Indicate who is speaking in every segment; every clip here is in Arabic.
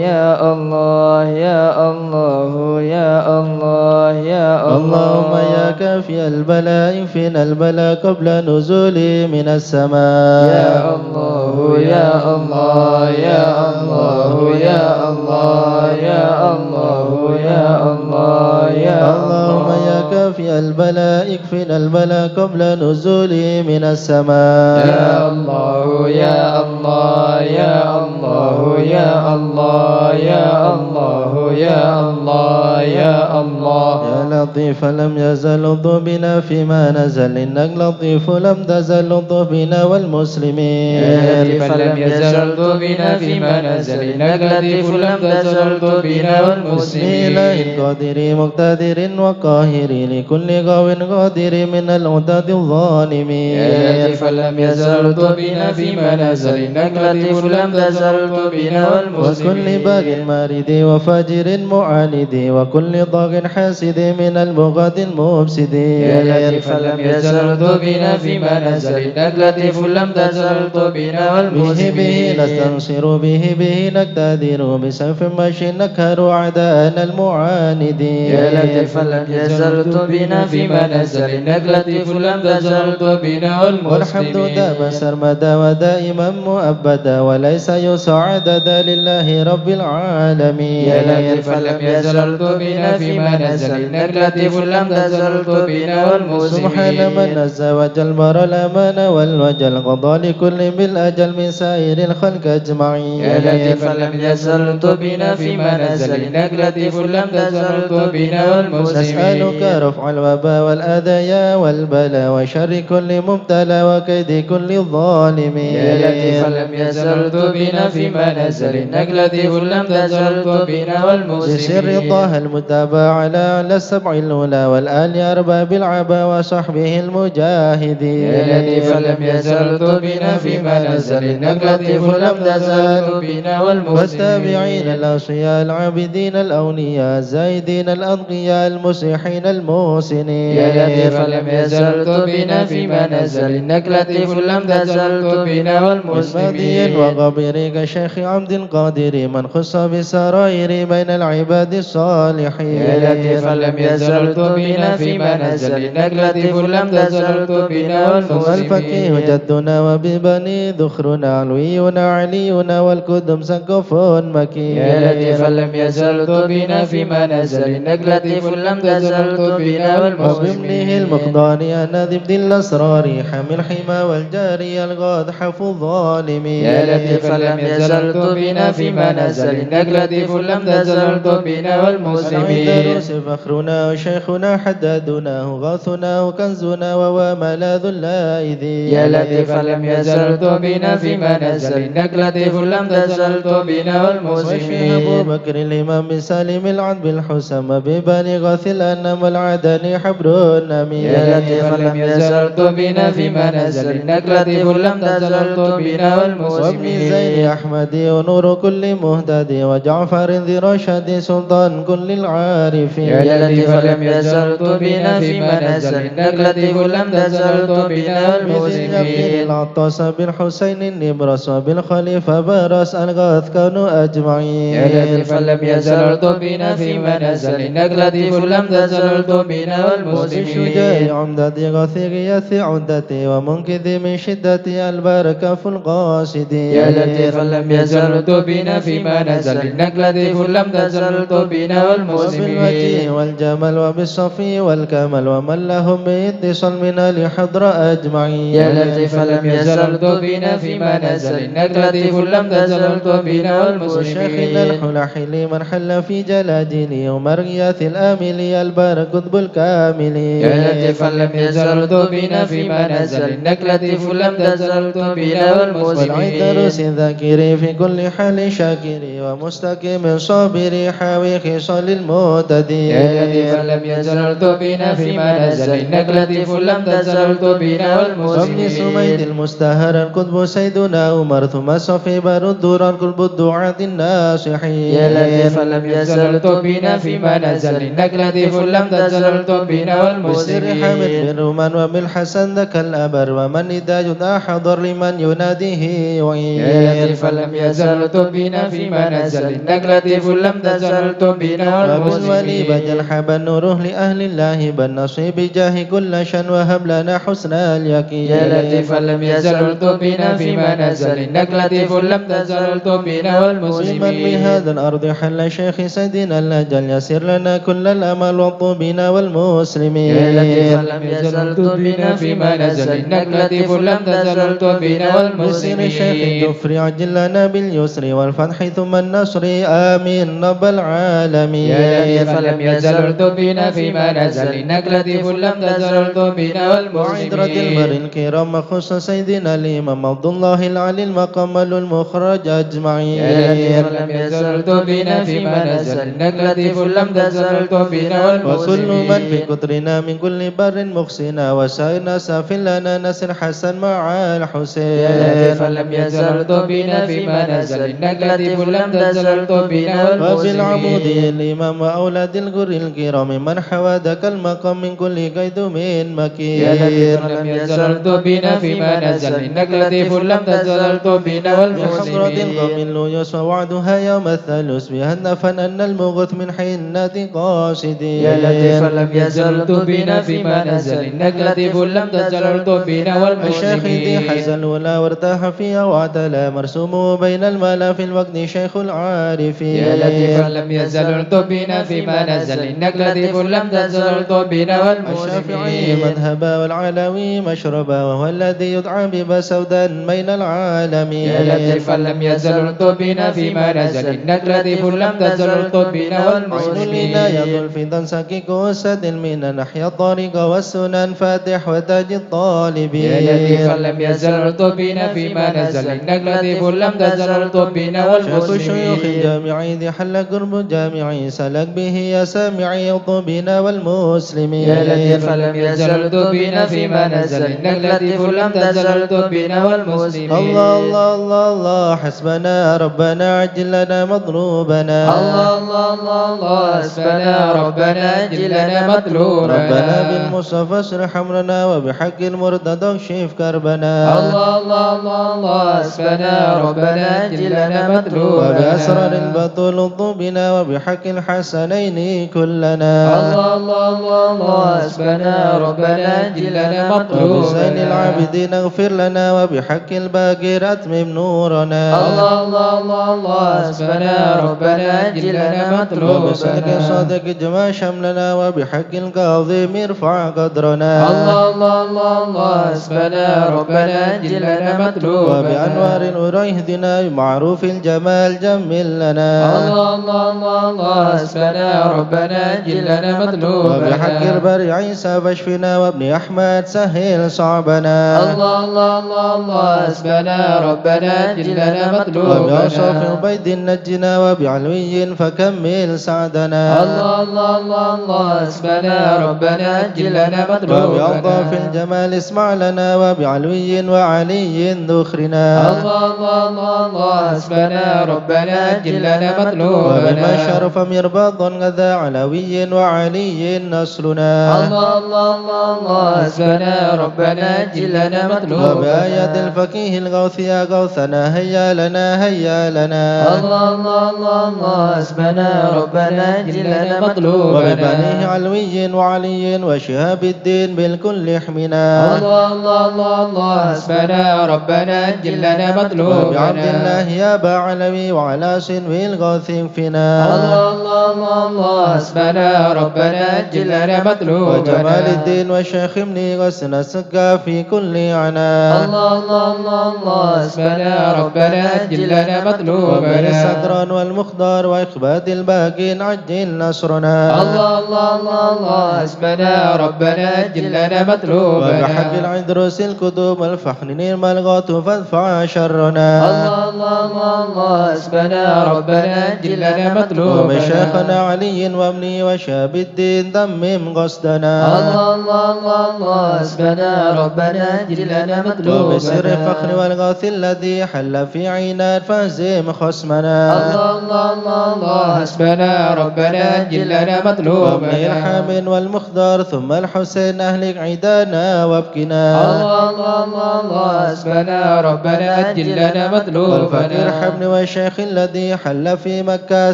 Speaker 1: يا الله يا الله يا الله يا
Speaker 2: اللهم يا كافي البلاء اكفنا البلاء قبل نزوله من السماء
Speaker 1: يا الله يا الله يا الله يا الله يا الله يا الله يا
Speaker 2: اللهم يا كافي البلاء اكفنا البلاء قبل نزوله من السماء
Speaker 1: يا الله يا الله يا الله يا الله يا الله يا الله يا الله
Speaker 2: يا لطيف لم يزل لطف بنا فيما نزل إنك لطيف لم تزل لطف بنا والمسلمين
Speaker 1: يا لطيف لم يزل لطف بنا فيما نزل إنك لطيف لم تزل لطف بنا والمسلمين
Speaker 2: إله قادر مقتدر وقاهر لكل قو قادر من العتاة الظالمين
Speaker 1: يا لطيف لم يزل لطف بنا فيما نزل إنك لطيف لم تزل لطف بنا والمسلمين
Speaker 2: وكل باغ مارد وفاجر معاند وكل طاغ حاسد من البغاة المفسدين
Speaker 1: يا لطيف لم يزل لطف بنا فيما نزل إنك لطيف لم تزل لطف بنا والمسلمين
Speaker 2: به نستنصر به نقتدر بسيف مشي نكهر أعداءنا المعاندين
Speaker 1: يا لطيف لم يزل لطف بنا فيما نزل إنك لطيف لم تزل لطف بنا
Speaker 2: والحمد
Speaker 1: والمسلمين
Speaker 2: دام سرمدا ودائما مؤبدا وليس يسعدد لله رب العالمين
Speaker 1: يا لطيف لم يزل لطف بنا فيما نزل إنك لطيف لم تزل لطف بنا والمسلمين
Speaker 2: سبحان من نزى وجل الأمان والوجل قضى لكل بالأجل من سائر الخلق أجمعين
Speaker 1: يا لطيف لم يزل لطف بنا فيما نزل إنك لطيف لم تزل لطف بنا والمسلمين
Speaker 2: نسألك رفع الوباء والأذى والبلاء وشر كل مبتلى وكيد كل ظالمين
Speaker 1: يا لطيف لم يزل لطف بنا فيما نزل إنك لطيف لم تزل لطف بنا والمسلمين
Speaker 2: بسر طه المتابع على السبع الأولى والآل أرباب العبا وصحبه المجاهدين
Speaker 1: يا لطيف لم يزل لطف بنا فيما نزل إنك لطيف لم تزل لطف بنا والمسلمين
Speaker 2: والتابعين الأصفياء العابدين الأولياء الزاهدين الأنقياء المصلحين المحسنين
Speaker 1: يا لطيف لم يزل لطف بنا فيما نزل إنك لطيف لم تزل لطف بنا والمسلمين
Speaker 2: وغبر كشيخ عبد قادر من خص بسرائر بين العباد الصالحين
Speaker 1: يا لطيف لم يزل لطف بنا فيما نزل إنك لطيف لم تزل لطف بنا
Speaker 2: والفقيه
Speaker 1: والمسلمين
Speaker 2: جدنا وببني ذخرنا علوينا علينا والكدم سقف مكين
Speaker 1: يا لطيف لم يزل لطف بنا فيما نزل إنك لطيف لم تزل لطف بنا
Speaker 2: وبابنه
Speaker 1: والمسلمين
Speaker 2: المقدار أنا ذبد الأسرار حمل الحمى والجاري الغاد حفظ الظالمين
Speaker 1: يا لطيف لم يزل لطف بنا فيما نزل إنك لطيف لم تزل لطف بنا والمسلمين
Speaker 2: العيدروس فخرنا وشيخنا حدادنا غاثنا وكنزنا وملاذ اللائذين
Speaker 1: يا لطيف لم يزل لطف بنا فيما نزل إنك لطيف لم تزل لطف بنا
Speaker 2: والشيخ أبو
Speaker 1: والمسلمين
Speaker 2: بكر الإمام بن سالم العدب الحسام ببني غاث الأنم والعدني حبر النمير
Speaker 1: يا لطيف لم يزل لطف بنا فيما نزل إنك لطيف لم تزل لطف بنا
Speaker 2: وابن
Speaker 1: والمسلمين
Speaker 2: زين أحمد ونور كل مهتد وجعفر ذي رشد سلطان كل العارفين
Speaker 1: يا لطيف لم يزل لطف بنا فيما نزل إنك لطيف لم تزل لطف بنا
Speaker 2: مثل
Speaker 1: والمسلمين
Speaker 2: العطاس بالحسين النبرس وبالخليفة برس الغاث كانوا أجمعين
Speaker 1: يا لطيف لم يزل لطف بنا فيما نزل إنك لطيف لم تزل لطف بنا والمسلمين
Speaker 2: وبالشجاع عمدة غاث غياث عدتي ومنقذ من شدة البركة في القاصدين
Speaker 1: يا لطيف لم يزل لطف بنا فيما نزل إنك لطيف لم تزل لطف بنا والمسلمين
Speaker 2: وبالوجه والجمال وبالصفي والكمال ومن لهم باتصال من الحضر أجمعين
Speaker 1: يا لطيف لم يزل لطف بنا فيما نزل إنك لطيف لم تزل لطف بنا
Speaker 2: وشيخنا
Speaker 1: والمسلمين
Speaker 2: الحلح لمن حل في جلاجله ومرياث الآمل البار قطب الكامل
Speaker 1: يا لطيف لم يزل لطف بنا فيما نزل إنك لطيف لم تزل لطف بنا والمسلمين
Speaker 2: والعيدروس الذاكر في كل حال شاكر ومستقيم صابر حاوي خصال المعتدين
Speaker 1: يا لطيف لم يزل لطف بنا فيما نزل إنك لطيف لم تزل لطف بنا
Speaker 2: وابن سميد
Speaker 1: والمسلمين
Speaker 2: المستهر القطب سيدنا عمر ثم صفي بر الدرر قلب الدعاة الناصحين
Speaker 1: يا لطيف لم يزل لطف بنا فيما نزل إنك لطيف لم تزل لطف بنا
Speaker 2: وسر حامد
Speaker 1: والمسلمين
Speaker 2: بن رومان وبالحسن ذاك الأبر ومن إذا جدا حضر لمن من يناديه
Speaker 1: يا
Speaker 2: يعين
Speaker 1: لطيفا لم يزل بنا فيما نزل إنك لطيف لم تزل بنا
Speaker 2: وبالولي بجل
Speaker 1: والمسلمين
Speaker 2: حب النوره لأهل الله بالنصيب جاه كل شن وهب لنا حسن اليقين
Speaker 1: يا لطيفا لم يزل بنا فيما نزل إنك لطيف لم تزل بنا
Speaker 2: ومن
Speaker 1: والمسلمين
Speaker 2: بهذا الأرض حل شيخ سيدنا الأجل يسر لنا كل الأمل والطوبين والمسلمين
Speaker 1: يا لطيفا لم يزل بنا فيما نزل إنك لطيف لم تزل بنا
Speaker 2: بسر الشيخ
Speaker 1: والمسلمين
Speaker 2: الجفري عجل لنا باليسر والفتح ثم النصر آمين رب العالمين
Speaker 1: يا لطيفا لم يزل بنا فيما نزل إنك لطيف لم تزل بنا
Speaker 2: وعدرة البر
Speaker 1: والمسلمين
Speaker 2: الكرام خص سيدنا الإمام عبد الله العلي المقمل المخرج أجمعين
Speaker 1: يا لطيفا لم يزل بنا فيما نزل إنك لطيف لم تزل بنا
Speaker 2: وكل من في
Speaker 1: والمسلمين
Speaker 2: قطرنا من كل بر مخسنا وسائرنا سافل لنا نسر حسن مع الحسين
Speaker 1: يا لطيفا لم يزل بنا فيما نزل إنك لطيف لم تزل بنا
Speaker 2: وبالعمود
Speaker 1: والمسلمين
Speaker 2: الإمام وأولاد الجر الكرام من حوى ذاك المقام من كل قيد من مكين
Speaker 1: يا لطيفا لم يزل بنا فيما نزل إنك لطيف لم تزل بنا
Speaker 2: بحضرة
Speaker 1: والمسلمين
Speaker 2: القوم اللويس ووعدها يوم الثالث بهن فنن المغث من حنة قاصدين
Speaker 1: يا لطيفا لم يزل بنا فيما نزل إنك لطيف لم تزل بنا
Speaker 2: الشيخ ذي
Speaker 1: والمسلمين
Speaker 2: حزن ولا وارتاح فيها واعتلى مرسومه بين الملا في الوقت شيخ العارفين
Speaker 1: يا لطيفا لم يزل بنا فيما نزل إنك لطيف لم تزل بنا
Speaker 2: الشافعي
Speaker 1: والمسلمين
Speaker 2: مذهبا والعلوي مشربا وهو الذي يدعى ببا سودا بين العالمين
Speaker 1: يا لطيفا لم يزل بنا فيما نزل إنك لطيف لم تزل بنا
Speaker 2: عين
Speaker 1: والمسلمين
Speaker 2: لنا يضل في ذنسك كوسد من نحيا الطريق والسنن فاتح وتاج الطالبين
Speaker 1: يا لطيفا لم يزل بنا فيما نزل إنك لطيف لم تزل بنا
Speaker 2: شيخ الشيوخ
Speaker 1: والمسلمين
Speaker 2: الجامعي ذي حل قرب جامعي سلك به يا سامعي الطبين والمسلمين
Speaker 1: يا لطيفا لم يزل بنا فيما نزل إنك لطيف لم تزل بنا والمسلمين
Speaker 2: الله الله الله الله حسبنا ربنا عجل لنا مطلوبنا
Speaker 1: الله الله الله الله حسبنا ربنا أجل لنا مطلوبنا
Speaker 2: ربنا بالمصطفى اشرح امرنا وبحق المرتضى اكشف كربنا
Speaker 1: الله الله الله الله حسبنا ربنا أجل لنا مطلوبنا
Speaker 2: وبأسرار البطول طوبنا وبحق الحسنين كلنا
Speaker 1: الله الله الله الله حسبنا ربنا أجل لنا مطلوبنا
Speaker 2: وبزين العابدين اغفر لنا وبحق الباقر اتمم نورنا
Speaker 1: الله الله الله الله حسبنا ربنا أجل لنا
Speaker 2: وبصدق
Speaker 1: مطلوبنا
Speaker 2: صادق اجمع شملنا وبحق الكاظم ارفع قدرنا
Speaker 1: الله الله الله الله حسبنا ربنا أجل لنا مطلوبنا
Speaker 2: وبأنوار النور اهدنا بمعروف الجمال جمل لنا
Speaker 1: الله الله الله الله حسبنا ربنا أجل لنا مطلوبنا
Speaker 2: وبحق البر عيسى فاشفنا وابن أحمد سهل صعبنا
Speaker 1: الله الله الله الله حسبنا ربنا أجل لنا مطلوبنا
Speaker 2: وبأوصاف عبيد نجنا وبعلوي فكمل سعدنا
Speaker 1: الله الله الله الله حسبنا ربنا أجل لنا مطلوبنا
Speaker 2: وبألطاف الجمال اسمع لنا وبعلوي وعلي ذخرنا
Speaker 1: الله الله الله الله حسبنا ربنا أجل لنا مطلوبنا
Speaker 2: وبما شرف مرباط غذا علوي وعلي نصرنا
Speaker 1: الله الله الله الله حسبنا ربنا أجل لنا مطلوبنا
Speaker 2: وبآيات الفقيه الغوث يا غوثنا هيا لنا هيا لنا
Speaker 1: الله الله الله الله حسبنا ربنا أجل لنا مطلوبنا
Speaker 2: وببنيه علوي وعلي وشهاب الدين بالكل احمنا
Speaker 1: الله الله الله الله حسبنا ربنا أجل لنا مطلوبنا
Speaker 2: وبعبد الله يا با علوي وعلى سنوي الغوث فينا
Speaker 1: الله الله الله الله حسبنا ربنا أجل لنا مطلوبنا
Speaker 2: وجمال الدين والشيخ ابن غسن السقا في كل عنا
Speaker 1: الله الله الله الله حسبنا ربنا أجل لنا مطلوبنا
Speaker 2: وبين الصدران والمخدار وإخبات الباقين عجل نصرنا
Speaker 1: الله الله الله الله حسبنا ربنا أجل لنا مطلوبنا
Speaker 2: وبحق العدروس الكتب والفحن نعم الغوث فادفع شرنا
Speaker 1: الله الله الله الله حسبنا ربنا أجل لنا مطلوبنا
Speaker 2: ومشايخنا علي وابني وشاب الدين ضمم قصدنا
Speaker 1: الله الله الله الله حسبنا ربنا أجل لنا مطلوبنا
Speaker 2: وبسر الفخر والغوث الذي حل في عينات فازم خصمنا
Speaker 1: الله الله الله الله حسبنا ربنا أجل لنا
Speaker 2: وابن
Speaker 1: مطلوبنا
Speaker 2: الحامن والمختار ثم الحسين أهلك عيدانا وابكنا
Speaker 1: الله الله الله الله الله حسبنا ربنا أجل لنا مطلوبنا
Speaker 2: والفقير حبل والشيخ الذي حل في مكة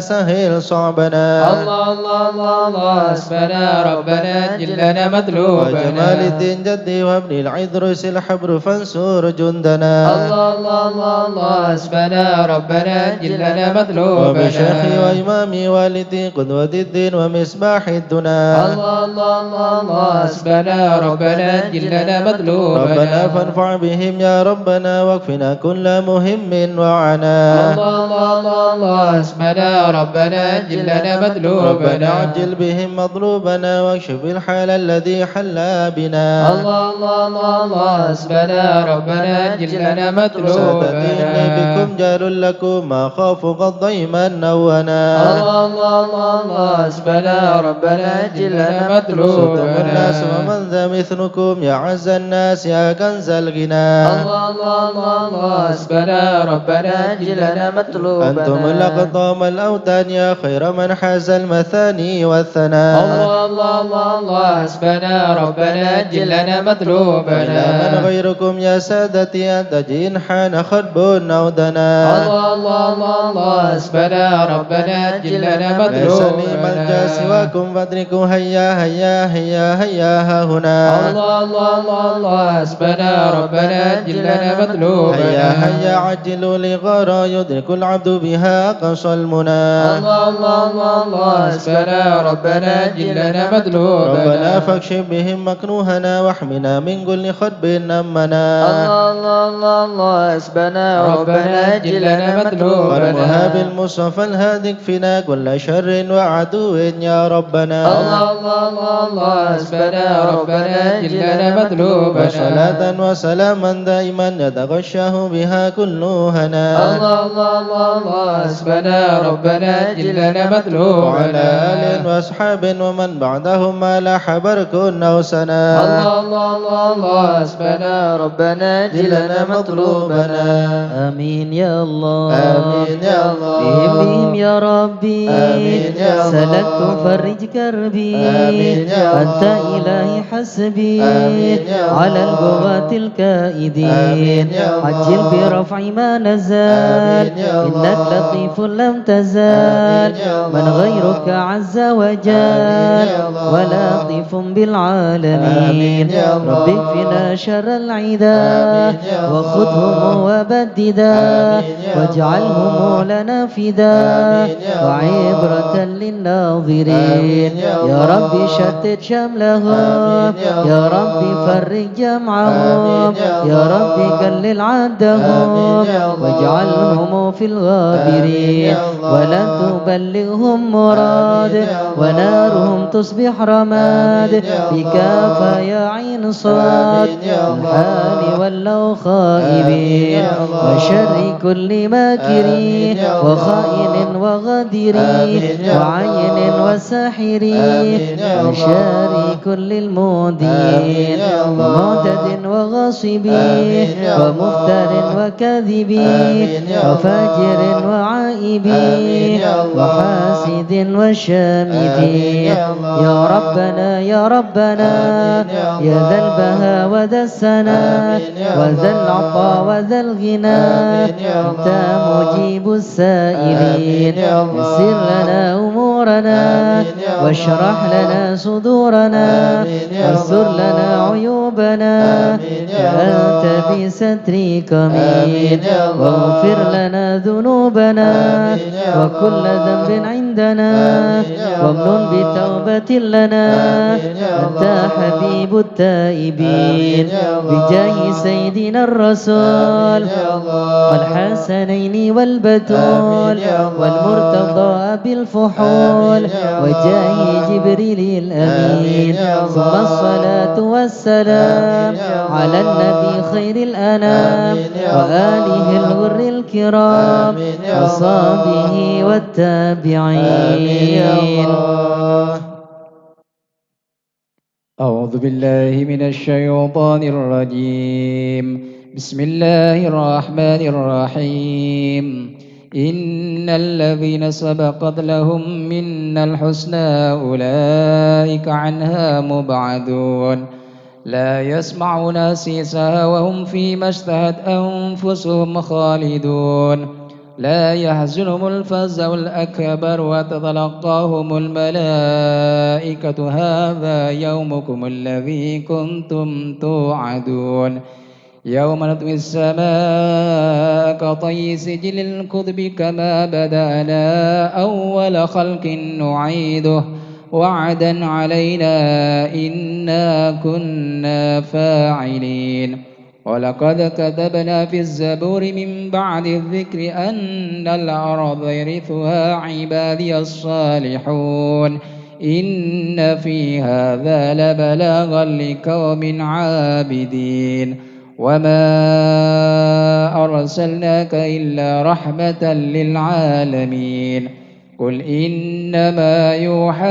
Speaker 2: سهل صعبنا
Speaker 1: الله الله الله الله حسبنا ربنا أجل لنا مطلوبنا
Speaker 2: وجمال الدين جدي وابن العدرس الحبر فانصر جندنا
Speaker 1: الله الله الله الله حسبنا ربنا أجل لنا مطلوبنا
Speaker 2: وبشيخي وإمامي والدي قدوة الدين ومصباح الدنا
Speaker 1: الله الله الله الله حسبنا ربنا أجل لنا مطلوبنا
Speaker 2: ربنا فانفع بهم يا ربنا واكفنا كل مهم وعنا
Speaker 1: الله الله الله الله حسبنا ربنا أجل لنا مطلوبنا
Speaker 2: ربنا عجل بهم مطلوبنا واكشف الحال الذي حل بنا
Speaker 1: الله الله الله الله حسبنا ربنا أجل لنا
Speaker 2: سأتقيني
Speaker 1: مطلوبنا
Speaker 2: بكم جار لكم ما خاف قد ضيما نونا
Speaker 1: الله الله الله الله حسبنا ربنا أجل لنا
Speaker 2: صدق الناس
Speaker 1: مطلوبنا
Speaker 2: ومن ذا مثلكم يا عز الناس يا كنز الغنى
Speaker 1: الله الله الله الله حسبنا ربنا أجل لنا مطلوبنا
Speaker 2: أنتم الأقطام الأوتان يا خير من حاز المثاني والثناء
Speaker 1: الله الله الله الله حسبنا ربنا أجل لنا
Speaker 2: ولا
Speaker 1: مطلوبنا
Speaker 2: من غيركم يا سادتي أنت جين حان خرب أو دنا
Speaker 1: الله الله الله الله حسبنا ربنا أجل لنا
Speaker 2: ليس لي ملجأ
Speaker 1: مطلوبنا
Speaker 2: سواكم فادركوا هيا هيا هيا هيا ها هنا
Speaker 1: الله الله الله الله حسبنا ربنا أجل لنا
Speaker 2: هيا
Speaker 1: مطلوبنا
Speaker 2: هيا عجلوا لغارة يدرك العبد بها أقصى المنى
Speaker 1: الله الله الله الله حسبنا ربنا أجل لنا مطلوبنا
Speaker 2: ربنا فاكشف بهم مكروهنا واحمنا من كل خرب أمنا
Speaker 1: الله الله الله الله حسبنا ربنا أجل لنا
Speaker 2: والمهاب
Speaker 1: مطلوبنا
Speaker 2: المصطفى الهادي اكفنا كل شر وعدو يا ربنا
Speaker 1: الله الله الله الله حسبنا ربنا أجل لنا مطلوبنا
Speaker 2: وصلاة وسلاما دائما يتغشاه بها كل هنا
Speaker 1: الله الله الله الله حسبنا ربنا أجل لنا
Speaker 2: وعلى
Speaker 1: مطلوبنا
Speaker 2: آل وأصحاب ومن بعدهم ما لاح برك أو سنا
Speaker 1: الله الله الله الله حسبنا ربنا أجل لنا مطلوبنا
Speaker 3: آمين يا الله
Speaker 2: آمين يا الله
Speaker 3: بهم يا ربي
Speaker 2: آمين يا الله
Speaker 3: سلكت فرج كربي
Speaker 2: آمين يا
Speaker 3: أنت
Speaker 2: الله
Speaker 3: إلهي حسبي
Speaker 2: آمين يا الله
Speaker 3: على البغاة الكائدين
Speaker 2: آمين يا الله
Speaker 3: عجل برفع ما نزل
Speaker 2: آمين يا الله
Speaker 3: إنك لطيف لم تزال
Speaker 2: آمين يا الله
Speaker 3: من غيرك عز وجل
Speaker 2: آمين يا الله
Speaker 3: ولطيف بالعالمين
Speaker 2: آمين يا الله
Speaker 3: رب اكفنا شر العدا
Speaker 2: آمين يا الله
Speaker 3: وخذهم وبددا
Speaker 2: آمين يا الله
Speaker 3: واجعلهم لنا فدا
Speaker 2: آمين يا الله
Speaker 3: وعبرة للناظرين
Speaker 2: آمين يا
Speaker 3: يا
Speaker 2: الله
Speaker 3: رب شتت شملهم
Speaker 2: آمين يا
Speaker 3: يا
Speaker 2: الله
Speaker 3: رب فرج جمعهم
Speaker 2: آمين يا
Speaker 3: يا
Speaker 2: الله
Speaker 3: رب قلل عدهم
Speaker 2: آمين يا الله
Speaker 3: واجعلهم في
Speaker 2: آمين
Speaker 3: الغابرين
Speaker 2: يا الله
Speaker 3: ولا تبلغهم مراد
Speaker 2: آمين يا الله
Speaker 3: ونارهم تصبح رماد
Speaker 2: آمين يا الله
Speaker 3: بكافى يا عين صاد
Speaker 2: آمين يا الله
Speaker 3: الحال ولوا
Speaker 2: آمين
Speaker 3: خائبين
Speaker 2: يا الله
Speaker 3: وشر كل ماكرين
Speaker 2: آمين يا الله
Speaker 3: وخائن وغدير
Speaker 2: آمين يا الله
Speaker 3: وعين وساحر
Speaker 2: آمين يا الله
Speaker 3: وشر كل المودين
Speaker 2: آمين يا الله
Speaker 3: ومعتد وغاصب
Speaker 2: آمين يا الله
Speaker 3: ومفتر وكاذب
Speaker 2: آمين يا الله
Speaker 3: وفاجر وعائب
Speaker 2: آمين يا الله
Speaker 3: وحاسد وشامت
Speaker 2: آمين يا الله
Speaker 3: يا ربنا يا ربنا
Speaker 2: آمين يا الله
Speaker 3: يا ذا البهاء وذا السنا
Speaker 2: آمين يا
Speaker 3: وذا
Speaker 2: الله
Speaker 3: العطاء وذا الغنى
Speaker 2: آمين يا
Speaker 3: أنت
Speaker 2: الله
Speaker 3: مجيب السائلين
Speaker 2: آمين يا الله
Speaker 3: يسر لنا أمورنا
Speaker 2: آمين يا الله
Speaker 3: واشرح لنا صدورنا
Speaker 2: آمين يا
Speaker 3: واستر
Speaker 2: الله
Speaker 3: لنا عيوبنا
Speaker 2: آمين يا
Speaker 3: أنت
Speaker 2: الله
Speaker 3: بسترك
Speaker 2: آمين
Speaker 3: أمين
Speaker 2: يا الله
Speaker 3: واغفر لنا ذنوبنا
Speaker 2: آمين يا الله
Speaker 3: وكل ذنب عندنا
Speaker 2: آمين يا
Speaker 3: وامنن
Speaker 2: الله
Speaker 3: بتوبة لنا
Speaker 2: آمين يا
Speaker 3: أنت
Speaker 2: الله
Speaker 3: حبيب التائبين
Speaker 2: آمين يا الله
Speaker 3: بجاه سيدنا الرسول
Speaker 2: آمين يا الله
Speaker 3: والحسنين والبتول
Speaker 2: آمين يا الله
Speaker 3: والمرتضى بالفحول
Speaker 2: آمين يا الله
Speaker 3: وجاه جبريل الأمين
Speaker 2: آمين يا الله
Speaker 3: ثم الصلاة والسلام
Speaker 2: آمين يا الله
Speaker 3: على النبي خير الأنام
Speaker 2: آمين يا
Speaker 3: وآله
Speaker 2: الله
Speaker 3: الغر الكرام
Speaker 2: آمين يا الله
Speaker 3: وصحبه والتابعين
Speaker 2: آمين يا الله
Speaker 1: أعوذ بالله من الشيطان الرجيم بسم الله الرحمن الرحيم إن الذين سبقت لهم منا الحسنى أولئك عنها مبعدون لا يسمعون سيسها وهم فيما اشتهت أنفسهم خالدون لا يحزنهم الفزع الأكبر وتتلقاهم الملائكة هذا يومكم الذي كنتم توعدون يوم نطوي السماء كطي سجل الكتب كما بدأنا أول خلق نعيده وعدا علينا إنا كنا فاعلين ولقد كتبنا في الزبور من بعد الذكر أن الأرض يرثها عبادي الصالحون إن في هذا لبلاغا لقوم عابدين وما أرسلناك إلا رحمة للعالمين قل إنما يوحى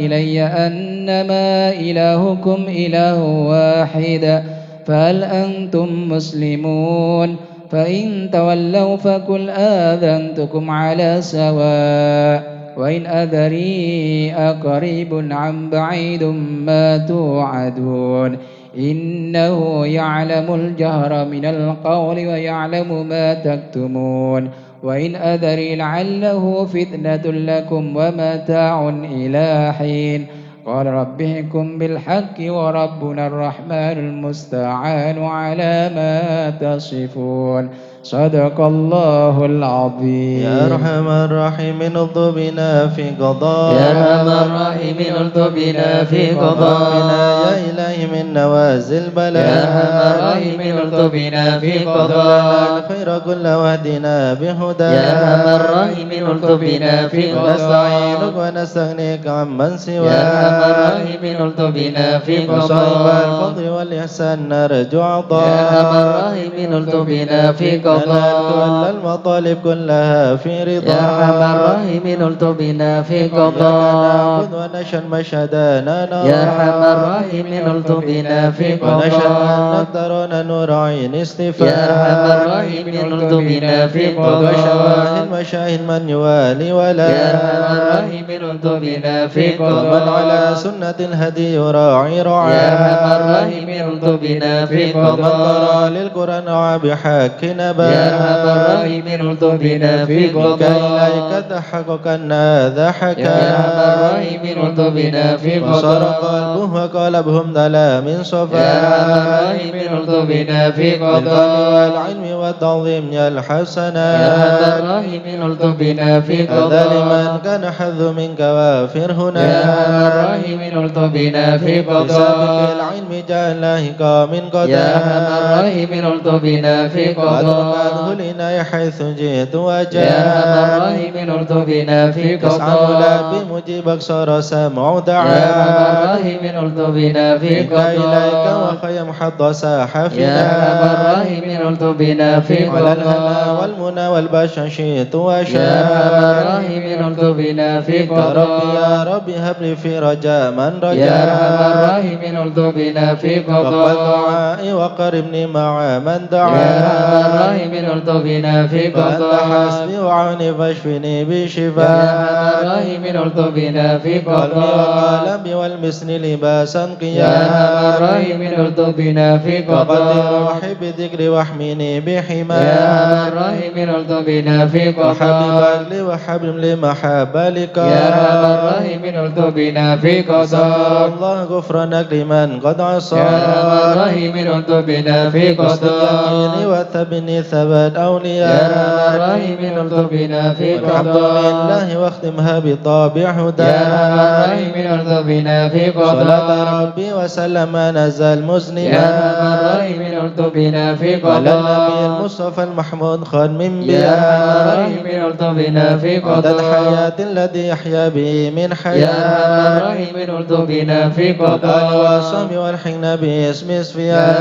Speaker 1: إلي أنما إلهكم إله واحد فهل أنتم مسلمون فإن تولوا فقل آذنتكم على سواء وإن أدري أقريب عن بعيد ما توعدون إنه يعلم الجهر من القول ويعلم ما تكتمون وإن أدري لعله فتنة لكم ومتاع إلى حين قال رب احكم بالحق وربنا الرحمن المستعان على ما تصفون صدق الله العظيم
Speaker 2: يا أرحم الراحمين الطف بنا في قضاء
Speaker 3: يا أرحم الراحمين الطف بنا في قضاء
Speaker 2: يا إلهي من نوازل بلاء
Speaker 3: يا أرحم الراحمين الطف بنا في قضاء
Speaker 2: الخير كل واهدنا بهدى
Speaker 3: يا أرحم الراحمين الطف بنا في
Speaker 2: ونستعينك
Speaker 3: قضاء
Speaker 2: ونستغنيك عمن سواك
Speaker 3: يا أرحم الراحمين الطف بنا في
Speaker 2: وصحب
Speaker 3: قضاء
Speaker 2: الفضل والإحسان نرجو عطاء
Speaker 3: يا أرحم الراحمين الطف بنا في قضاء
Speaker 2: كل المطالب كلها في رضا
Speaker 3: يا أرحم الراحمين الطف بنا في قضاء
Speaker 2: نعبد ونشهد مشهدنا نرى
Speaker 3: يا أرحم الراحمين الطف بنا في
Speaker 2: ونشهد
Speaker 3: قضاء
Speaker 2: أنك ترون نور عين استفاء
Speaker 3: يا أرحم الراحمين الطف بنا في
Speaker 2: وشواهد
Speaker 3: قضاء
Speaker 2: مشاهد من يوالي ولا
Speaker 3: يا أرحم الراحمين الطف بنا في
Speaker 2: ومن على
Speaker 3: قضاء
Speaker 2: سنة الهدي يراعي
Speaker 3: يا
Speaker 2: رعاه
Speaker 3: أرحم الراحمين الطف بنا في
Speaker 2: ومن
Speaker 3: قضاء
Speaker 2: قرأ للقرآن بحق نبا
Speaker 3: يا أرحم الراحمين الطف بنا في
Speaker 2: منك
Speaker 3: قضاء
Speaker 2: إليك تحقق أن هذا حكى
Speaker 3: يا أرحم الراحمين الطف بنا في
Speaker 2: وصار
Speaker 3: قضاء
Speaker 2: قلبه وقلبهم دلا من صفا
Speaker 3: يا أرحم الراحمين الطف بنا في
Speaker 2: بالفضل
Speaker 3: قضاء
Speaker 2: والعلم والتعظيم يا
Speaker 3: يا أرحم
Speaker 2: الحسنات
Speaker 3: الراحمين الطف بنا في
Speaker 2: هذا لمن
Speaker 3: قضاء
Speaker 2: كان حظ منك وافر هنا
Speaker 3: يا أرحم الراحمين الطف بنا في
Speaker 2: بسبب
Speaker 3: قضاء
Speaker 2: العلم جعلناك من قدر
Speaker 3: يا أرحم الراحمين الطف بنا في
Speaker 2: وأدركته
Speaker 3: قضاء
Speaker 2: لنا حيث جئت
Speaker 3: يا أرحم
Speaker 2: وجاء
Speaker 3: الراحمين الطف بنا في
Speaker 2: تسعى
Speaker 3: قضاء
Speaker 2: بمجيبك صار سمع
Speaker 3: يا أرحم
Speaker 2: دعاء
Speaker 3: الراحمين الطف بنا في
Speaker 2: منك إليك
Speaker 3: قضاء
Speaker 2: وخيم حظ ساح
Speaker 3: يا أرحم
Speaker 2: فينا
Speaker 3: الراحمين الطف بنا في
Speaker 2: ولا الهنا
Speaker 3: قضاء
Speaker 2: والمنى والبشر شئت
Speaker 3: يا أرحم
Speaker 2: وشاء
Speaker 3: الراحمين الطف بنا في
Speaker 2: يا ربي يا
Speaker 3: قضاء
Speaker 2: ربي هب لي في رجاء من
Speaker 3: يا أرحم
Speaker 2: رجاء
Speaker 3: الراحمين الطف بنا في
Speaker 2: وقبل
Speaker 3: قضاء
Speaker 2: دعائي وقربني مع من
Speaker 3: يا أرحم
Speaker 2: دعا
Speaker 3: الراحمين الطف بنا في
Speaker 2: فأنت
Speaker 3: قضاء
Speaker 2: حسبي وعوني فاشفني
Speaker 3: يا أرحم
Speaker 2: بشفاء
Speaker 3: الراحمين الطف بنا في
Speaker 2: قلبي
Speaker 3: قضاء
Speaker 2: وقلبي والمسن لباسا
Speaker 3: يا أرحم
Speaker 2: قياما
Speaker 3: الراحمين الطف بنا في
Speaker 2: وقد
Speaker 3: قضاء
Speaker 2: روحي بذكري واحميني
Speaker 3: يا
Speaker 2: بحما
Speaker 3: أرحم الراحمين الطف بنا في قضاء
Speaker 2: وحبيبا لي وحبيب لمحبة لك
Speaker 3: يا أرحم الراحمين الطف بنا في
Speaker 2: أسأل
Speaker 3: قضاء
Speaker 2: الله غفرانك لمن قد عصى
Speaker 3: يا أرحم الراحمين الطف بنا في قضاء
Speaker 2: يميني وثبني ثبات
Speaker 3: يا أرحم
Speaker 2: أولياء
Speaker 3: الراحمين الطف بنا في
Speaker 2: والحمد
Speaker 3: قضاء
Speaker 2: لله واختمها بطابع
Speaker 3: يا أرحم
Speaker 2: هدى
Speaker 3: الراحمين الطف بنا في
Speaker 2: صلاة
Speaker 3: قضاء
Speaker 2: ربي وسلم نزل
Speaker 3: يا
Speaker 2: مسلما
Speaker 3: أرحم الراحمين الطف بنا في
Speaker 2: على النبي
Speaker 3: قضاء
Speaker 2: المصطفى المحمود خير من
Speaker 3: يا أرحم
Speaker 2: بيان
Speaker 3: الراحمين الطف بنا في
Speaker 2: عدد
Speaker 3: قضاء
Speaker 2: حياة الذي يحيا به من
Speaker 3: يا أرحم
Speaker 2: حياة
Speaker 3: الراحمين الطف بنا في
Speaker 2: والآل
Speaker 3: قضاء
Speaker 2: والصوم والحين باسم
Speaker 3: يا أرحم
Speaker 2: سفيان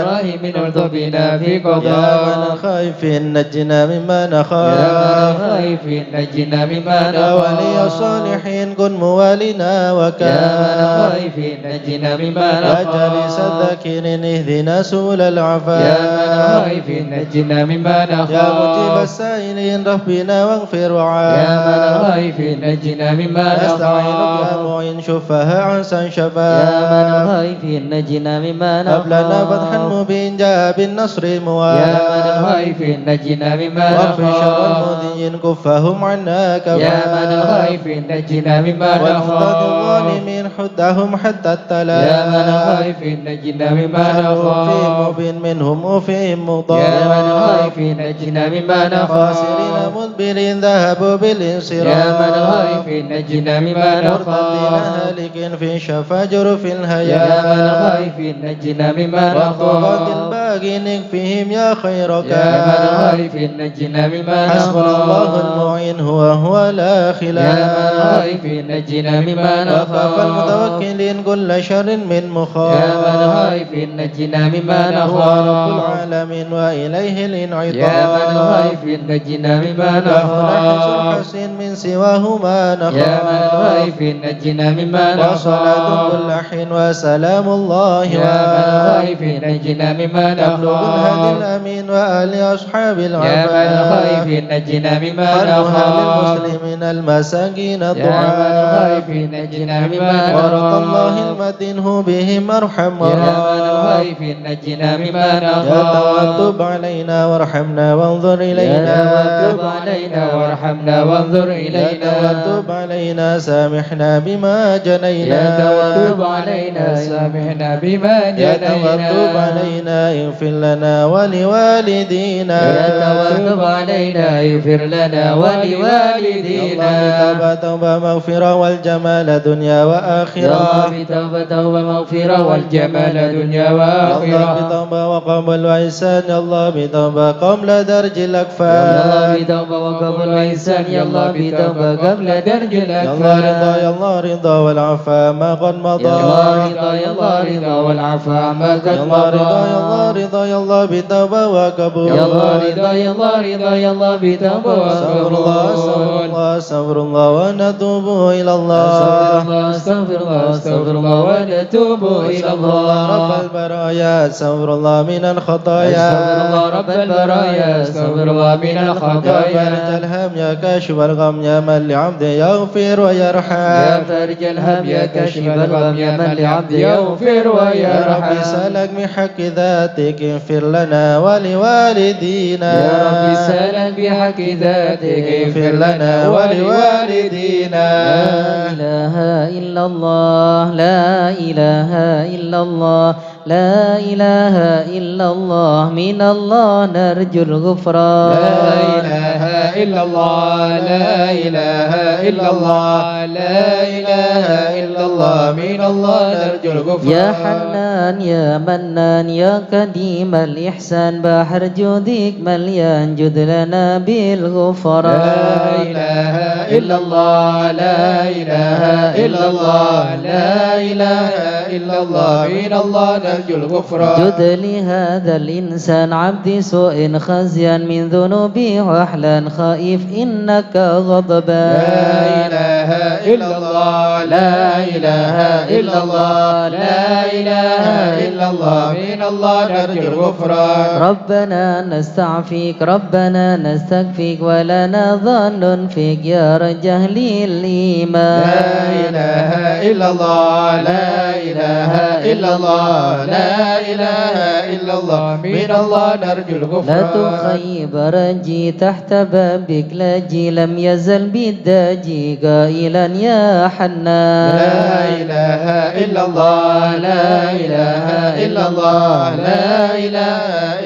Speaker 3: الراحمين الطف بنا في
Speaker 2: يا من
Speaker 3: قضاء
Speaker 2: الخائف نجنا مما
Speaker 3: يا من
Speaker 2: نخاف
Speaker 3: الخائف نجنا مما
Speaker 2: يا ولي
Speaker 3: نخاف
Speaker 2: الصالحين كن موالنا
Speaker 3: يا من
Speaker 2: وكان
Speaker 3: الخائف نجنا مما
Speaker 2: يا جالس
Speaker 3: نخاف
Speaker 2: الذاكرين اهدنا سبل
Speaker 3: يا من
Speaker 2: العفاف
Speaker 3: الخائف نجنا مما
Speaker 2: يا مجيب
Speaker 3: نخاف
Speaker 2: السائلين ربنا واغفر
Speaker 3: يا من
Speaker 2: وعاف
Speaker 3: الخائف نجنا مما
Speaker 2: نستعينك يا
Speaker 3: نخاف
Speaker 2: معين شفها عسى شفا
Speaker 3: يا من الخائف نجنا مما
Speaker 2: هب لنا فتحا
Speaker 3: نخاف
Speaker 2: مبين جاء بالنصر
Speaker 3: يا من
Speaker 2: موالى
Speaker 3: الخائف نجنا مما
Speaker 2: واغفر شر
Speaker 3: نخاف
Speaker 2: المؤذين كفهم عنا كفا
Speaker 3: يا من الخائف نجنا مما
Speaker 2: والمضاد
Speaker 3: نخاف
Speaker 2: الظالمين حدهم حتى التلا
Speaker 3: يا من الخائف نجنا مما
Speaker 2: فيهم
Speaker 3: نخاف
Speaker 2: مبين منهم وفيهم مضاد
Speaker 3: يا من الخائف نجنا مما
Speaker 2: خاسرين
Speaker 3: نخاف
Speaker 2: مدبرين ذهبوا بالانصراف
Speaker 3: يا من الخائف نجنا مما
Speaker 2: مرتدين
Speaker 3: نخاف
Speaker 2: هالك في شفا جرف
Speaker 3: يا
Speaker 2: الهيا
Speaker 3: من الخائف نجنا مما
Speaker 2: والطغاة
Speaker 3: نخاف
Speaker 2: الباغي نكفيهم يا خير
Speaker 3: يا من
Speaker 2: كافٍ
Speaker 3: الخائف نجنا مما
Speaker 2: حسبنا الله
Speaker 3: نخاف
Speaker 2: المعين هو لا
Speaker 3: يا من
Speaker 2: خلاف
Speaker 3: الخائف نجنا مما
Speaker 2: وكفى
Speaker 3: نخاف
Speaker 2: المتوكلين كل شر من
Speaker 3: يا من
Speaker 2: مخاف
Speaker 3: الخائف نجنا مما
Speaker 2: هو رب
Speaker 3: نخاف
Speaker 2: العالمين وإليه الانعطاف
Speaker 3: يا من الخائف نجنا مما
Speaker 2: لا حسن
Speaker 3: نخاف
Speaker 2: حسين من سواه ما نخاف
Speaker 3: يا من الخائف نجنا مما
Speaker 2: وصلاة
Speaker 3: نخاف
Speaker 2: كل حين وسلام الله
Speaker 3: يا من الخائف نجنا مما
Speaker 2: يبلغ الهدي
Speaker 3: نخاف
Speaker 2: الأمين وآل أصحاب
Speaker 3: يا من
Speaker 2: العفاف
Speaker 3: الخائف نجنا مما
Speaker 2: قرها
Speaker 3: نخاف
Speaker 2: للمسلمين المساكين
Speaker 3: يا من
Speaker 2: الضعاف
Speaker 3: الخائف نجنا مما
Speaker 2: ورضى الله
Speaker 3: نخاف
Speaker 2: المتين هو بهم أرحم
Speaker 3: يا من
Speaker 2: وراف
Speaker 3: الخائف نجنا مما
Speaker 2: يا
Speaker 3: نخاف
Speaker 2: توتب علينا وارحمنا وانظر
Speaker 3: يا
Speaker 2: إلينا
Speaker 3: توب علينا وارحمنا وانظر
Speaker 2: يا
Speaker 3: إلينا
Speaker 2: توتب علينا سامحنا بما جنينا
Speaker 3: يا توب علينا سامحنا بما
Speaker 2: يا توتب
Speaker 3: جنينا
Speaker 2: علينا اغفر لنا ولوالدينا
Speaker 3: يا توب علينا يغفر لنا ولوالدينا
Speaker 2: الله توبة مغفرة والجمال دنيا
Speaker 3: يا
Speaker 2: وآخرة
Speaker 3: الله بتوبة توبة مغفرة والجمال دنيا
Speaker 2: يا الله
Speaker 3: وآخرة
Speaker 2: بتوبة وقبل وإحسان يا الله بتوبة قبل درج
Speaker 3: يا الله
Speaker 2: الأكفان
Speaker 3: بتوبة وقبل وإحسان يا الله بتوبة قبل درج
Speaker 2: يا الله رضا
Speaker 3: الأكفان
Speaker 2: يا الله رضا والعفا ما قد مضى
Speaker 3: يا الله رضا يا الله رضا والعفا ما قد
Speaker 2: يا الله
Speaker 3: مضى
Speaker 2: رضا يا الله رضا يا الله بتوبة وقبول
Speaker 3: يا الله رضا يا الله رضا يا الله بتوبة
Speaker 2: استغفر الله استغفر
Speaker 3: وقبول
Speaker 2: الله استغفر الله ونتوب إلى الله
Speaker 3: استغفر الله استغفر الله ونتوب إلى
Speaker 2: استغفر الله رب
Speaker 3: الله
Speaker 2: البرايا استغفر الله من الخطايا
Speaker 3: استغفر الله رب البرايا استغفر الله من
Speaker 2: يا فارج
Speaker 3: الخطايا
Speaker 2: الهم يا كاشف الغم يا من لعبده يغفر
Speaker 3: يا
Speaker 2: ويرحم
Speaker 3: فارج الهم يا كاشف الغم يا من لعبد يغفر
Speaker 2: يا ربي
Speaker 3: ويرحم
Speaker 2: سألك من حق ذاتك اغفر لنا ولوالدينا
Speaker 3: يا رب سألك بحق ذاتك
Speaker 2: اغفر لنا ولوالدينا
Speaker 3: لا إله إلا الله لا إله إلا الله لا إله إلا الله من الله نرجو الغفران
Speaker 1: لا إله إلا الله لا إله إلا الله لا إله إلا الله من الله نرجو الغفران
Speaker 3: يا حنان يا منان يا قديم الإحسان بحر جودك مليان جد لنا بالغفران
Speaker 1: لا إله إلا الله لا إله إلا الله لا إله إلا الله من الله نرجو الغفران
Speaker 3: جد لهذا الإنسان عبد سوء خزيا من ذنوبي وحلا خائف إنك غضبان
Speaker 1: لا إله إلا الله لا إله إلا الله لا إله إلا الله من الله نرجو الغفران
Speaker 3: ربنا نستعفيك ربنا نستكفيك ولنا ظن فيك يا رجل الإيمان
Speaker 1: لا إله إلا الله لا إله إلا الله لا إله إلا الله من الله نرجو
Speaker 3: لا
Speaker 1: الغفران
Speaker 3: تخيب رجي تحت بابك لاجي لم يزل بالداجي قائلا يا حنان
Speaker 1: لا إله إلا الله لا إله إلا الله لا إله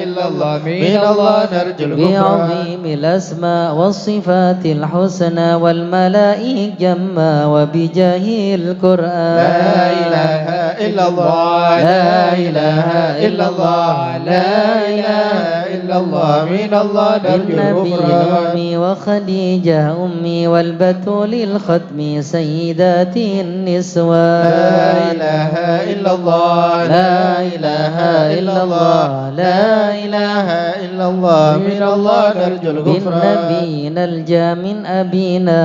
Speaker 1: إلا الله من الله نرجو الغفران
Speaker 3: بعظيم الأسماء والصفات الحسنى والملائكة جما وبجاه القرآن
Speaker 1: لا إله إلا الله لا إله إلا الله لا إله إلا الله من الله نرجو
Speaker 3: النبي
Speaker 1: الغفران
Speaker 3: أمي وخديجة أمي والبتول الختم سيدات النسوان
Speaker 1: لا إله إلا الله
Speaker 3: لا إله إلا الله
Speaker 2: لا إله إلا الله من الله نرجو الغفران
Speaker 3: بالنبيين الجا من أبينا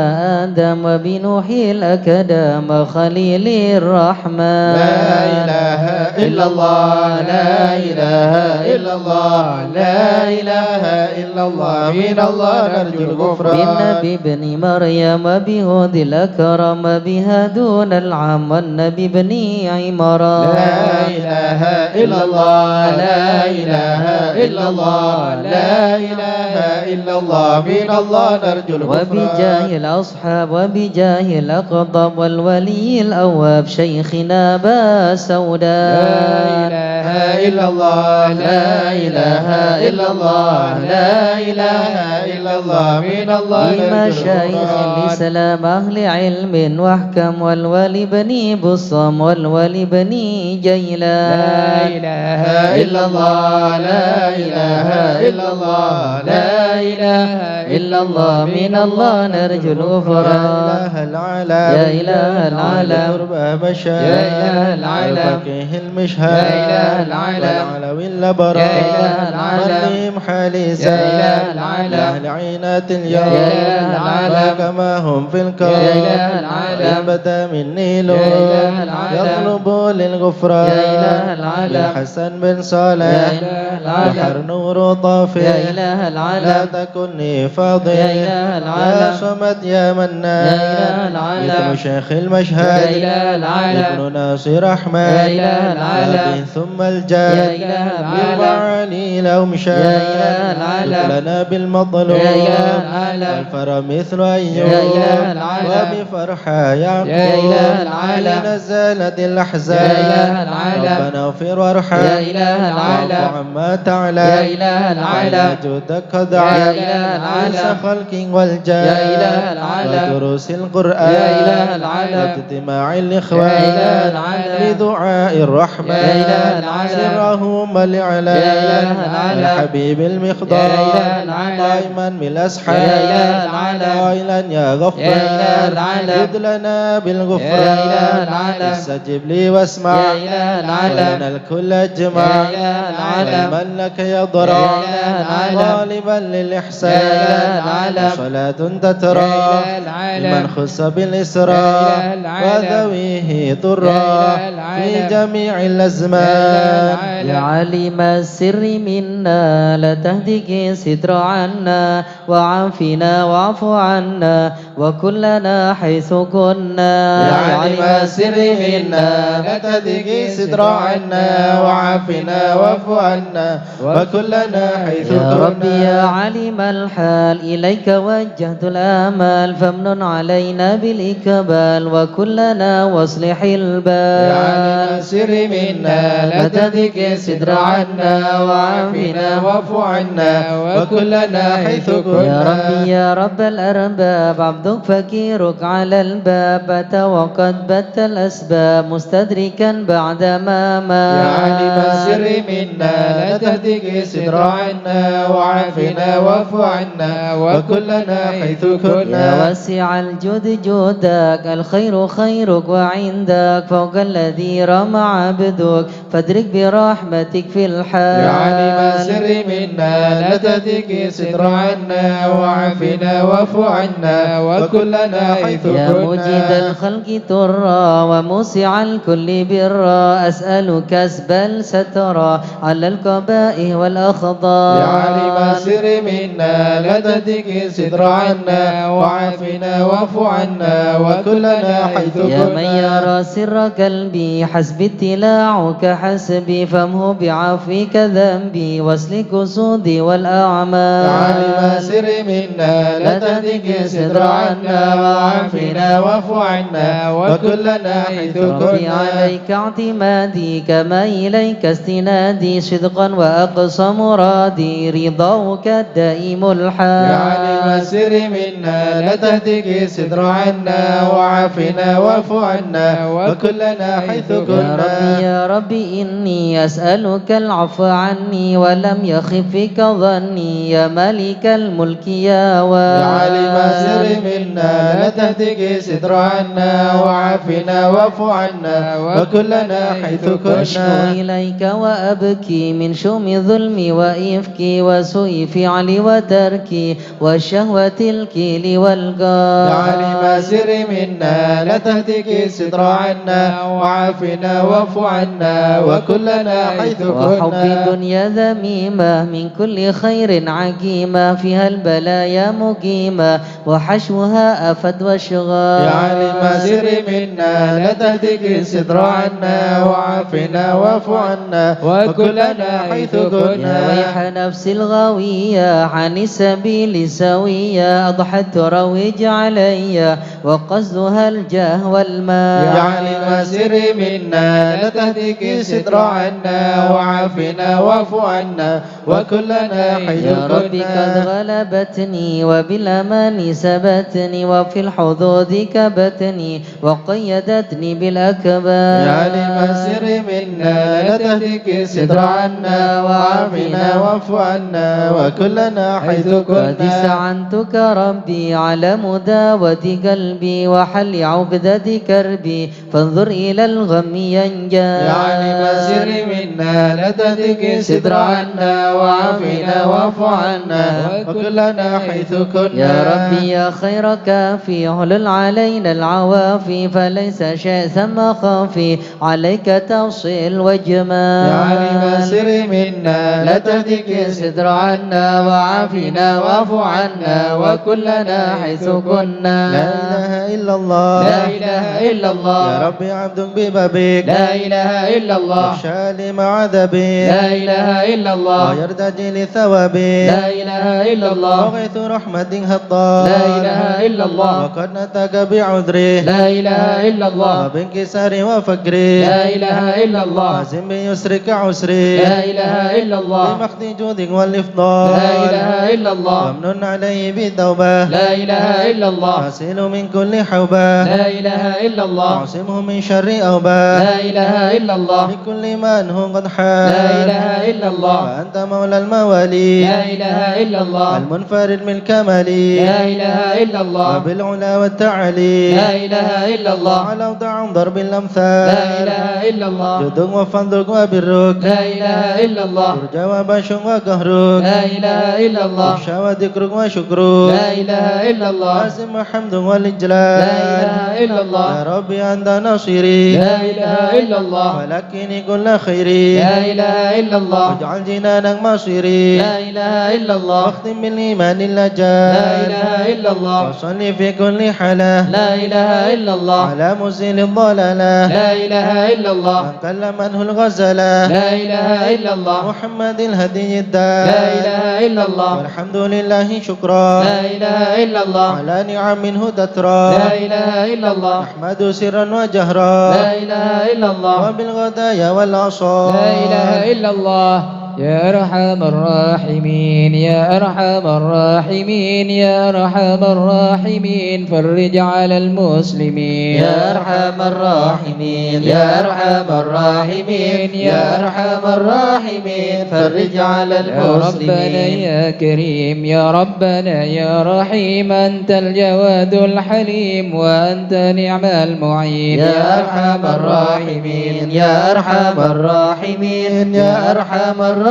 Speaker 3: آدم وبنوح الأكدام خليل الرحمن
Speaker 1: لا إله
Speaker 2: إلا الله لا إله إلا الله لا إله إلا الله من الله نرجو الغفران
Speaker 3: بالنبي ابن مريم بهود الأكرم بها دون العم والنبي ابن عمران
Speaker 2: لا إله إلا الله لا إله إلا الله لا إله إلا الله من الله نرجو الغفران
Speaker 3: وبجاه الأصحاب وبجاه الأقطب والولي الأواب شيخنا أبا سوداء
Speaker 2: لا إله إلا الله لا إله إلا الله لا إله إلا الله من الله
Speaker 3: لمشايخ الإسلام أهل علم واحكم والولي بني بصم والولي بني جيلان
Speaker 2: لا إله إلا الله لا إله إلا الله لا إله
Speaker 3: إلا الله من الله نرجو الغفران
Speaker 2: يا إله العالم
Speaker 3: يا إله العالم
Speaker 2: قرب بشر
Speaker 3: يا إله العالم
Speaker 2: الفقيه المشهد
Speaker 3: يا إله العالم
Speaker 2: والعلوي الأبرار
Speaker 3: يا إله العالم
Speaker 2: مريم حالسا
Speaker 3: يا إله العالم
Speaker 2: لأهل عينات اليوم
Speaker 3: يا إله العالم
Speaker 2: كما هم في الكون
Speaker 3: يا إله العالم
Speaker 2: بدا من نيل
Speaker 3: يا إله العالم
Speaker 2: يطلب للغفران
Speaker 3: يا إله العالم
Speaker 2: الحسن بن صالح
Speaker 3: يا إله العالم
Speaker 2: بحر نور طافي
Speaker 3: يا إله
Speaker 2: لا
Speaker 3: العالم
Speaker 2: تكني فاضي
Speaker 3: يا إله العالم
Speaker 2: يا صمد يا منان
Speaker 3: يا إله العالم
Speaker 2: مثل شيخ
Speaker 3: يا
Speaker 2: المشهد
Speaker 3: إله العالم
Speaker 2: ابن ناصر أحمد
Speaker 3: يا إله العالم
Speaker 2: أبي ثم
Speaker 3: يا
Speaker 2: الجاد
Speaker 3: إله العالم
Speaker 2: بالمعالي لو مشى
Speaker 3: يا إله العالم
Speaker 2: لنا بالمطلوب
Speaker 3: يا إله العالم
Speaker 2: الفرى مثل أيوب
Speaker 3: يا إله العالم
Speaker 2: وبفرحة يعقوب
Speaker 3: يا إله العالم
Speaker 2: حين نزلت الأحزان
Speaker 3: يا إله العالم
Speaker 2: ربنا اغفر وارحم
Speaker 3: يا إله العالم
Speaker 2: واعف عما تعلم
Speaker 3: يا إله العالم
Speaker 2: جودك قد عاد
Speaker 3: يا إله العالم
Speaker 2: خلق والجاه
Speaker 3: يا إله العالم
Speaker 2: ودروس القرآن
Speaker 3: يا إله العالم
Speaker 2: واجتماع الإخوان
Speaker 3: يا إله العالم
Speaker 2: بدعاء الرحمن
Speaker 3: يا إله العالم
Speaker 2: سرهم الإعلان
Speaker 3: يا إله العالم
Speaker 2: الحبيب المقدار
Speaker 3: يا إله العالم
Speaker 2: دائما بالأسحار
Speaker 3: يا إله العالم
Speaker 2: قائلا يا غفار
Speaker 3: يا إله العالم
Speaker 2: زد لنا بالغفران
Speaker 3: يا إله العالم
Speaker 2: استجب لي واسمع
Speaker 3: يا إله العالم
Speaker 2: ولنا الكل أجمع
Speaker 3: يا إله العالم
Speaker 2: من لك يضرع
Speaker 3: يا إله العالم
Speaker 2: طالبا للإحسان
Speaker 3: يا إله العالم
Speaker 2: صلاة تترى
Speaker 3: يا إله العالم
Speaker 2: لمن خص بالإسراء
Speaker 3: يا إله العالم
Speaker 2: وذويه
Speaker 3: يا
Speaker 2: ضرا
Speaker 3: إله العالم
Speaker 2: في جميع
Speaker 3: يا
Speaker 2: الأزمان
Speaker 3: عالم السر منا لا تهدك ستر عنا وعافنا واعف عنا وكلنا حيث كنا
Speaker 2: يا عالم السر منا لا تهدك ستر عنا وعافنا واعف عنا وكلنا حيث
Speaker 3: يا ربي
Speaker 2: كنا
Speaker 3: يا عليم الحال إليك وجهت الآمال فامنن علينا بالإقبال وكلنا واصلح
Speaker 2: يا
Speaker 3: البال
Speaker 2: عالم السر منا لا تهدك ستر عنا وعافنا واعف عنا وكلنا حيث كنا
Speaker 3: يا ربي يا رب الأرباب عبدك فكيرك على الباب أتى وقد بت الأسباب مستدركا بعدما ما
Speaker 2: يا عالم السر منا لا تهدك ستر عنا وعافنا واعف عنا وكلنا حيث
Speaker 3: يا
Speaker 2: كنا
Speaker 3: واسع الجود جودك الخير خيرك وعندك فوق الذي رمى عبدك فادرك برحمتك في الحال
Speaker 2: يا عالم السر منا لا تهدك ستر عنا وعافنا واعف عنا وكلنا حيث
Speaker 3: يا
Speaker 2: كنا
Speaker 3: مجيد الخلق ترى وموسع الكل برا أسأل كسب السترى على القبائح والأخضار
Speaker 2: يا عالم السر منا لا تهدك ستر عنا وعافنا واعف عنا وكلنا حيث
Speaker 3: يا من
Speaker 2: كنا
Speaker 3: يرى سر قلبي حسبي اتلاعك حسبي فامه بعفوك ذنبي واسلك سودي والأعمال
Speaker 2: يا عالم السر منا لا تهدك ستر عنا وعافنا واعف عنا وكلنا حيث
Speaker 3: ربي
Speaker 2: كنا
Speaker 3: عليك اعتمادي كما إليك استنادي صدقا وأقصى مرادي رضاك الدائم الحال
Speaker 2: يا عالم السر منا لا تهدك ستر عنا وعافنا واعف عنا وكلنا حيث
Speaker 3: يا ربي
Speaker 2: كنا
Speaker 3: يا ربي إني مني أسألك العفو عني ولم يخف فيك ظني يا ملك الملك يا
Speaker 2: يا عالم السر
Speaker 3: وارث
Speaker 2: منا لا تهتك ستر عنا وعافنا واعف عنا وكلنا حيث
Speaker 3: واشكو
Speaker 2: كنا.
Speaker 3: إليك وأبكي من شوم ظلمي وإفكي وسوء فعلي وتركي والشهوة الكيل
Speaker 2: يا
Speaker 3: والقهر
Speaker 2: عالم السر منا لا تهتك ستر عنا وعافنا واعف عنا وكلنا حيث
Speaker 3: وحب
Speaker 2: كنا.
Speaker 3: الدنيا ذميمة من كل خير عقيمة فيها البلايا مقيمة وحشوها أفد وشغال.
Speaker 2: يا عالم السر منا لا تهتك ستر عنا وعافنا واعف عنا وكلنا حيث
Speaker 3: يا
Speaker 2: كنا.
Speaker 3: ويح نفسي الغاوية عن السبيل سوية أضحت تروج علي وقصدها الجاه والمال.
Speaker 2: يا عالم السر منا لا تهتك ستر عنا وعافنا واعف عنا وكلنا حيث
Speaker 3: يا ربي قد
Speaker 2: كنا.
Speaker 3: غلبتني وبالأمان سبتني وفي الحظوظ كبتني وقيدتني بالأكباد.
Speaker 2: يا عالم السر منا لا تهتك ستر عنا وعافنا واعف عنا وكلنا حيث
Speaker 3: قد
Speaker 2: كنا.
Speaker 3: استعنتك ربي على مداوة قلبي وحل عقدة كربي فانظر إلى الغم ينجى.
Speaker 2: يا عالم السر منا لا تهتك ستر عنا وعافنا واعف عنا وكلنا حيث كنا.
Speaker 3: يا ربي يا خير كافي اهلل علينا العوافي فليس شيء ثم خافي عليك توصيل وجمال.
Speaker 2: يا عالم السر منا لا تهتك ستر عنا وعافنا واعف عنا وكلنا حيث كنا. لا إله إلا الله
Speaker 3: لا إله إلا الله
Speaker 2: يا ربي عبد ببابك
Speaker 3: لا إله إلا الله
Speaker 2: يخشى لمع عذابك
Speaker 3: لا إله إلا الله
Speaker 2: ويرتجي لثوابك
Speaker 3: لا إله إلا الله
Speaker 2: وغيث رحمة هطال
Speaker 3: لا إله إلا الله
Speaker 2: وقد نتك بعذره
Speaker 3: لا إله إلا الله
Speaker 2: وبانكسار وفقره
Speaker 3: لا إله إلا الله
Speaker 2: وعزم بيسرك عسره
Speaker 3: لا إله إلا الله
Speaker 2: بمخد جود والإفضال
Speaker 3: لا إله إلا الله
Speaker 2: وامن عليه بالتوبة
Speaker 3: لا إله إلا الله
Speaker 2: غسل من كل حوبة
Speaker 3: لا إله إلا الله
Speaker 2: واعصمه من شر أوبة
Speaker 3: لا إله إلا الله
Speaker 2: بكل من هو قد حال
Speaker 3: لا إله إلا الله
Speaker 2: وأنت مولى الموالي
Speaker 3: لا إله إلا الله
Speaker 2: المنفرد بالكمال
Speaker 3: لا إله إلا الله
Speaker 2: وبالعلا والتعالي
Speaker 3: لا إله إلا الله
Speaker 2: على ضع ضرب الأمثال
Speaker 3: لا إله إلا الله
Speaker 2: جد وفضلك وبرك
Speaker 3: لا إله إلا الله
Speaker 2: ترجى وبشر وقهرك
Speaker 3: لا إله إلا الله
Speaker 2: يخشى وذكرك وشكرك
Speaker 3: لا إله إلا الله
Speaker 2: لازم حمد والإجلال
Speaker 3: لا إله إلا الله
Speaker 2: يا ربي أنت نصيري
Speaker 3: لا إله إلا الله
Speaker 2: ولكني كل خيري
Speaker 3: لا إله إلا الله
Speaker 2: واجعل جنانك مصيري
Speaker 3: لا إله إلا الله
Speaker 2: واختم بالإيمان اللجال
Speaker 3: لا إله إلا الله
Speaker 2: وصلي في كل حالة
Speaker 3: لا إله إلا الله
Speaker 2: على مزيل الضلالة
Speaker 3: لا إله إلا الله
Speaker 2: من قل منه الغزلة
Speaker 3: لا إله إلا الله
Speaker 2: محمد الهدي الدال
Speaker 3: لا إله إلا الله
Speaker 2: والحمد لله شكرا
Speaker 3: لا إله إلا الله
Speaker 2: على نعم منه تترى
Speaker 3: لا إله إلا الله
Speaker 2: نحمد سرا وجهرا
Speaker 3: لا إله إلا الله
Speaker 2: وبالغدايا والعصا
Speaker 1: لا إله إلا الله يا أرحم الراحمين يا أرحم الراحمين يا أرحم الراحمين فرج على المسلمين
Speaker 3: يا أرحم الراحمين يا أرحم الراحمين يا أرحم الراحمين فرج على
Speaker 1: يا ربنا
Speaker 3: المسلمين.
Speaker 1: يا كريم يا ربنا يا رحيم أنت الجواد الحليم وأنت نعم المعين
Speaker 3: يا أرحم الراحمين يا أرحم الراحمين يا أرحم الراحمين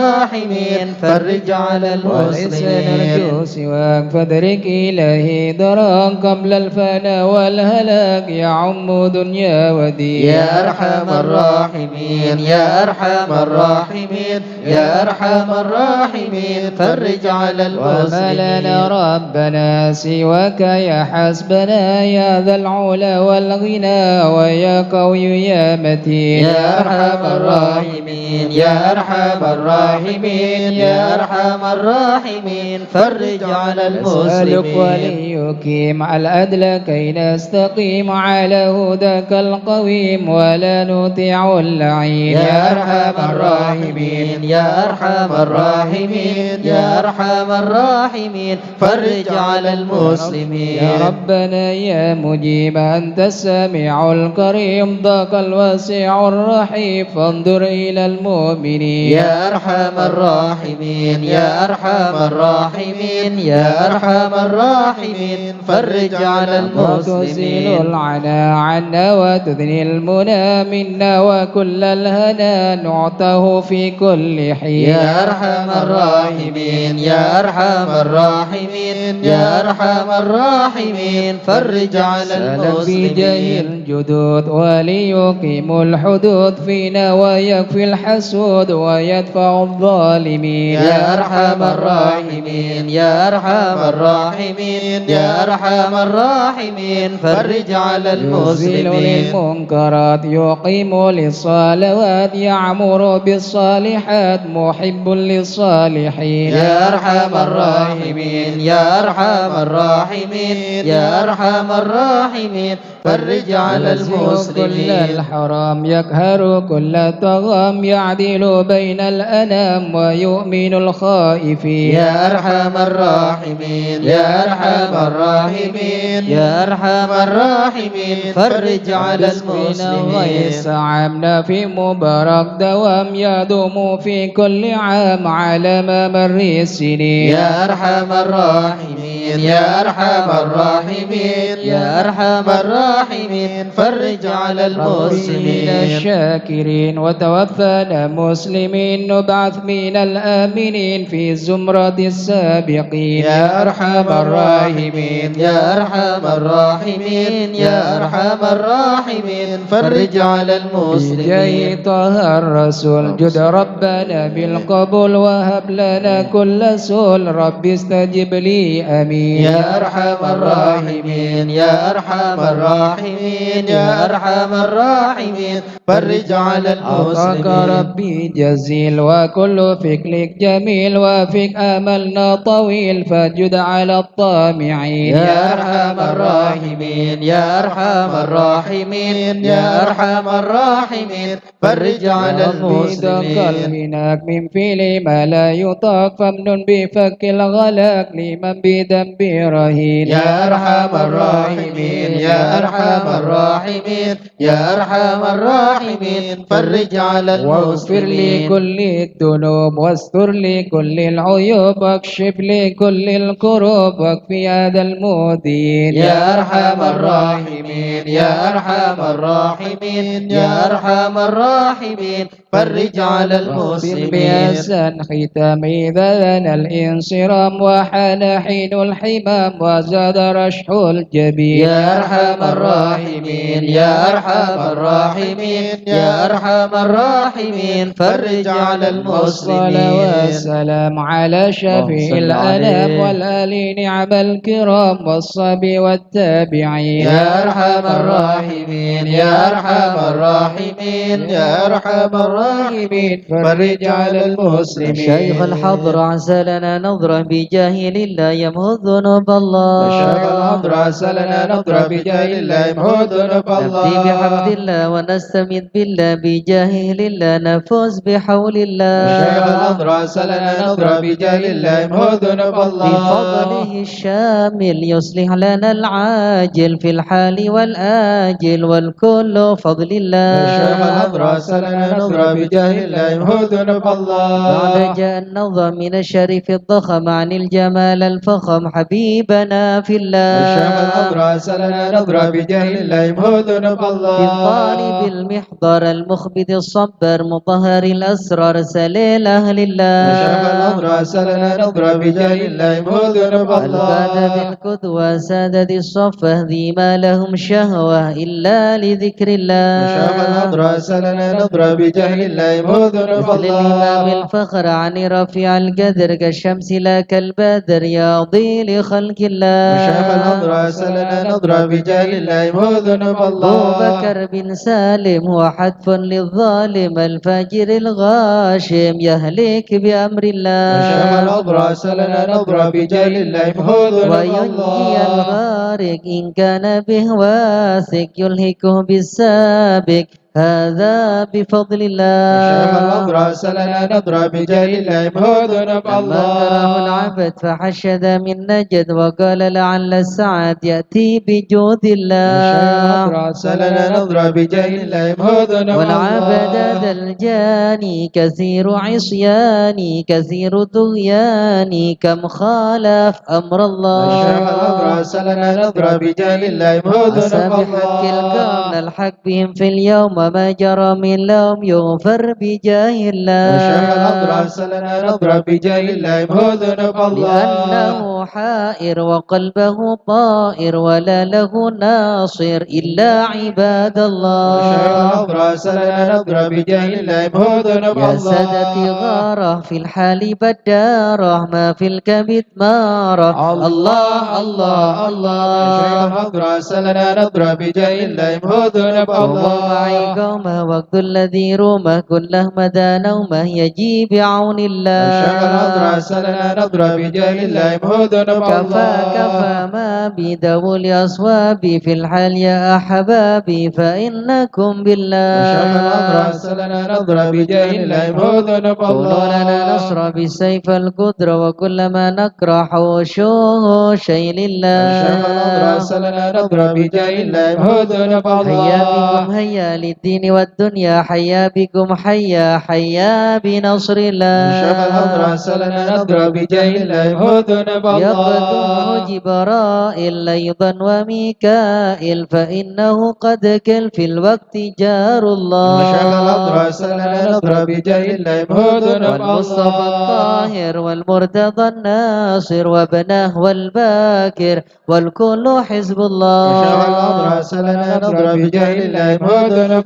Speaker 3: فرج على
Speaker 1: وليس
Speaker 3: المسلمين.
Speaker 1: نرجو سواك فادرك إلهي دران قبل الفناء والهلاك يعم دنيا ودين
Speaker 3: يا أرحم الراحمين يا أرحم الراحمين يا أرحم الراحمين فرج على
Speaker 1: وما لنا
Speaker 3: المسلمين.
Speaker 1: ربنا سواك يا حسبنا يا ذا العلا والغنى ويا قوي يا متين
Speaker 3: يا أرحم الراحمين يا أرحم الراحمين
Speaker 2: الراحمين يا أرحم الراحمين فرج على
Speaker 1: أسألك
Speaker 2: المسلمين
Speaker 1: وليقيم العدل كي نستقيم على هداك القويم ولا نطيع اللعين
Speaker 2: يا أرحم الراحمين يا أرحم الراحمين يا أرحم الراحمين فرج على المسلمين
Speaker 1: يا ربنا يا مجيب أنت السميع الكريم ضاق الواسع الرحيم فانظر إلى المؤمنين
Speaker 2: يا أرحم الراحمين يا أرحم الراحمين يا أرحم الراحمين فرج على
Speaker 1: وتزيل
Speaker 2: المسلمين
Speaker 1: العنا عنا وتثني المنى منا وكل الهنا نعطه في كل حين
Speaker 2: يا أرحم الراحمين يا أرحم الراحمين يا أرحم الراحمين فرج على
Speaker 1: سلام في جاه
Speaker 2: المسلمين
Speaker 1: الجدود وليقيم الحدود فينا ويكفي الحسود ويدفع الظالمين
Speaker 2: يا أرحم الراحمين يا أرحم الراحمين يا أرحم الراحمين فرج على
Speaker 1: يزيل
Speaker 2: المسلمين
Speaker 1: للمنكرات يقيم للصلوات يعمر بالصالحات محب للصالحين
Speaker 2: يا أرحم الراحمين يا أرحم الراحمين يا أرحم الراحمين فرج على
Speaker 1: يزيل كل
Speaker 2: المسلمين
Speaker 1: الحرام يقهر كل الطغام يعدل بين الأنام ويؤمن الخائفين
Speaker 2: يا أرحم الراحمين يا أرحم الراحمين يا أرحم الراحمين فرج على المسلمين
Speaker 1: غيث عامنا في مبارك دوام يدوم في كل عام على ممر السنين
Speaker 2: يا أرحم الراحمين يا أرحم الراحمين يا أرحم الراحمين فرج على
Speaker 1: من
Speaker 2: المسلمين
Speaker 1: الشاكرين وتوفنا مسلمين نبعث من الآمنين في زمرة السابقين
Speaker 2: يا أرحم الراحمين يا أرحم الراحمين يا أرحم الراحمين فرج على
Speaker 1: بجاه
Speaker 2: المسلمين
Speaker 1: طه الرسول جد ربنا بالقبول وهب لنا كل سول رب استجب لي أمين
Speaker 2: يا أرحم الراحمين يا أرحم الراحمين يا أرحم الراحمين فرج على
Speaker 1: أعطاك
Speaker 2: المسلمين
Speaker 1: ربي جزيل وكل فكرك جميل وفيك أملنا طويل فجد على الطامعين
Speaker 2: يا أرحم الراحمين يا أرحم الراحمين يا أرحم الراحمين فرج على المسلمين
Speaker 1: قلبنا من فعل ما لا يطاق فمن بفك الغلاك لمن بذنب رهين
Speaker 2: يا أرحم الراحمين يا أرحم الراحمين يا أرحم الراحمين فرج على
Speaker 1: واغفر لي
Speaker 2: المسلمين
Speaker 1: كل الذنوب واستر لي كل العيوب واكشف لي كل الكروب واكفي هذا المؤذين
Speaker 2: يا أرحم الراحمين يا أرحم الراحمين يا أرحم الراحمين فرج على
Speaker 1: واغفر
Speaker 2: المسلمين
Speaker 1: بأحسن ختام إذا لنا الانصرام وحان حين الحمام وزاد رشح الجبين
Speaker 2: يا أرحم الراحمين يا أرحم الراحمين يا أرحم الراحمين فرج على
Speaker 1: والصلاة
Speaker 2: المسلمين
Speaker 1: والسلام على شفيع الأنام والآل نعم الكرام والصحب والتابعين
Speaker 2: يا أرحم الراحمين يا أرحم الراحمين يا أرحم الراحمين فرج على المسلمين
Speaker 3: شيخ الحضر عسى لنا نظرة بجاه لله يمهو ذنوب الله
Speaker 2: الشيخ الحضر عسى لنا نظرة بجاه الله يمحو ذنوب الله
Speaker 3: نبدي بحمد الله ونستمد بالله بجاهه لله نفوز بحول الله
Speaker 2: الشيخ الحضر عسى لنا نظرة بجاه الله يمحو ذنوب الله
Speaker 3: بفضله الشامل يصلح لنا العاجل في الحال والآجل والكل فضل
Speaker 2: الشيخ
Speaker 3: الله
Speaker 2: الحضر عسى لنا نظرة بجاه الله يمحو ذنوب الله
Speaker 3: بعد جاء النظم من الشريف الضخم عن الجمال الفخم حبيبنا في
Speaker 2: الشيخ الحضر
Speaker 3: الله
Speaker 2: عسى لنا نظرة بجاه الله يمحو ذنوب الله
Speaker 3: بالطالب المحضر المخبد الصبر مطهر الأسرار سليل أهل
Speaker 2: الشيخ الحضر
Speaker 3: الله
Speaker 2: عسى لنا نظرة بجاه الله يمحو ذنوب
Speaker 3: الباد
Speaker 2: الله
Speaker 3: بالقدوة سادة الصفة ذي ما لهم شهوة إلا لذكر
Speaker 2: الشيخ الحضر
Speaker 3: الله
Speaker 2: عسى لنا نظرة بجاه الله يمحو ذنوب
Speaker 3: مثل الإمام
Speaker 2: الله
Speaker 3: الفخر عن رفيع القدر كالشمس لا كالبدر ياضي لخلق
Speaker 2: الشيخ الحضر
Speaker 3: الله
Speaker 2: عسى لنا نظرة بجاه الله يمحو ذنوب
Speaker 3: أبو
Speaker 2: الله
Speaker 3: بكر بن سالم هو حتف للظالم الفاجر الغاش هاشم يهلك بأمر الله
Speaker 2: الشيخ الأضرع سلنا نضرع بجاه الله مهودنا
Speaker 3: وينجي
Speaker 2: الله
Speaker 3: الغارق إن كان به واثق يلهكه بالسابق هذا بفضل
Speaker 2: الشيخ
Speaker 3: الله
Speaker 2: الأضرع سلنا نضرع بجاه الله مهودنا
Speaker 3: لما تراه
Speaker 2: الله
Speaker 3: العبد فحشد من نجد وقال لعل السعد يأتي بجود
Speaker 2: الشيخ
Speaker 3: الله
Speaker 2: الأضرع سلنا نضرع بجاه الله مهودنا
Speaker 3: والعبد
Speaker 2: الله
Speaker 3: ذا الجاني كثير عصياني كثير طغياني كم خالف أمر
Speaker 2: الشيخ الأضرع
Speaker 3: الله
Speaker 2: سلنا نضرع بجاه الله مهودنا
Speaker 3: عسى بحق الكون
Speaker 2: الله
Speaker 3: نلحق بهم في اليوم ما جرى من لوم يغفر بجاه
Speaker 2: الشيخ الأضرع
Speaker 3: الله
Speaker 2: سلنا نضرع بجاه الله مهودنا الله
Speaker 3: لأنه حائر وقلبه طائر ولا له ناصر إلا عباد
Speaker 2: الشيخ
Speaker 3: الله
Speaker 2: الأضرع سلنا نضرع بجاه الله مهودنا
Speaker 3: يا
Speaker 2: الله
Speaker 3: سادتي غارة في الحال بدارة ما في الكبد مارة الله الله
Speaker 2: الشيخ
Speaker 3: الله
Speaker 2: الأضرع سلنا نضرع بجاه الله مهودنا
Speaker 3: قوموا معي
Speaker 2: الله
Speaker 3: قومه وقت الذي رومه كله مدى نومه يجي بعون
Speaker 2: الشيخ الأضرع
Speaker 3: الله
Speaker 2: سلنا نضرع بجاه الله مهودنا
Speaker 3: كفى كفى
Speaker 2: الله
Speaker 3: ما بدو الأصواب في الحال يا أحبابي فإنكم
Speaker 2: الشيخ الأضرع
Speaker 3: بالله
Speaker 2: سلنا نضرع بجاه الله مهودنا
Speaker 3: قولوا لنا
Speaker 2: الله
Speaker 3: نصر بالسيف القدر وكل ما نكره حوشوه شيء
Speaker 2: الشيخ الأضرع
Speaker 3: لله
Speaker 2: سلنا نضرع بجاه الله مهودنا
Speaker 3: حيا بكم
Speaker 2: الله
Speaker 3: هيا للدين والدنيا حيا بكم حيا حيا بنصر
Speaker 2: الشيخ الأضرع
Speaker 3: الله
Speaker 2: سلنا نضرع بجاه الله مهودنا
Speaker 3: يقدمه
Speaker 2: الله
Speaker 3: جبرائيل أيضا وميكائيل فإنه قد كل في الوقت جار
Speaker 2: الشيخ الأضرع
Speaker 3: الله
Speaker 2: سلنا نضرع بجاه الله مهودنا
Speaker 3: والمصطفى
Speaker 2: الله
Speaker 3: الطاهر والمرتضى الناصر وابنه والباكر والكل حزب
Speaker 2: الشيخ الأضرع
Speaker 3: الله
Speaker 2: سلنا نضرع بجاه الله مهودنا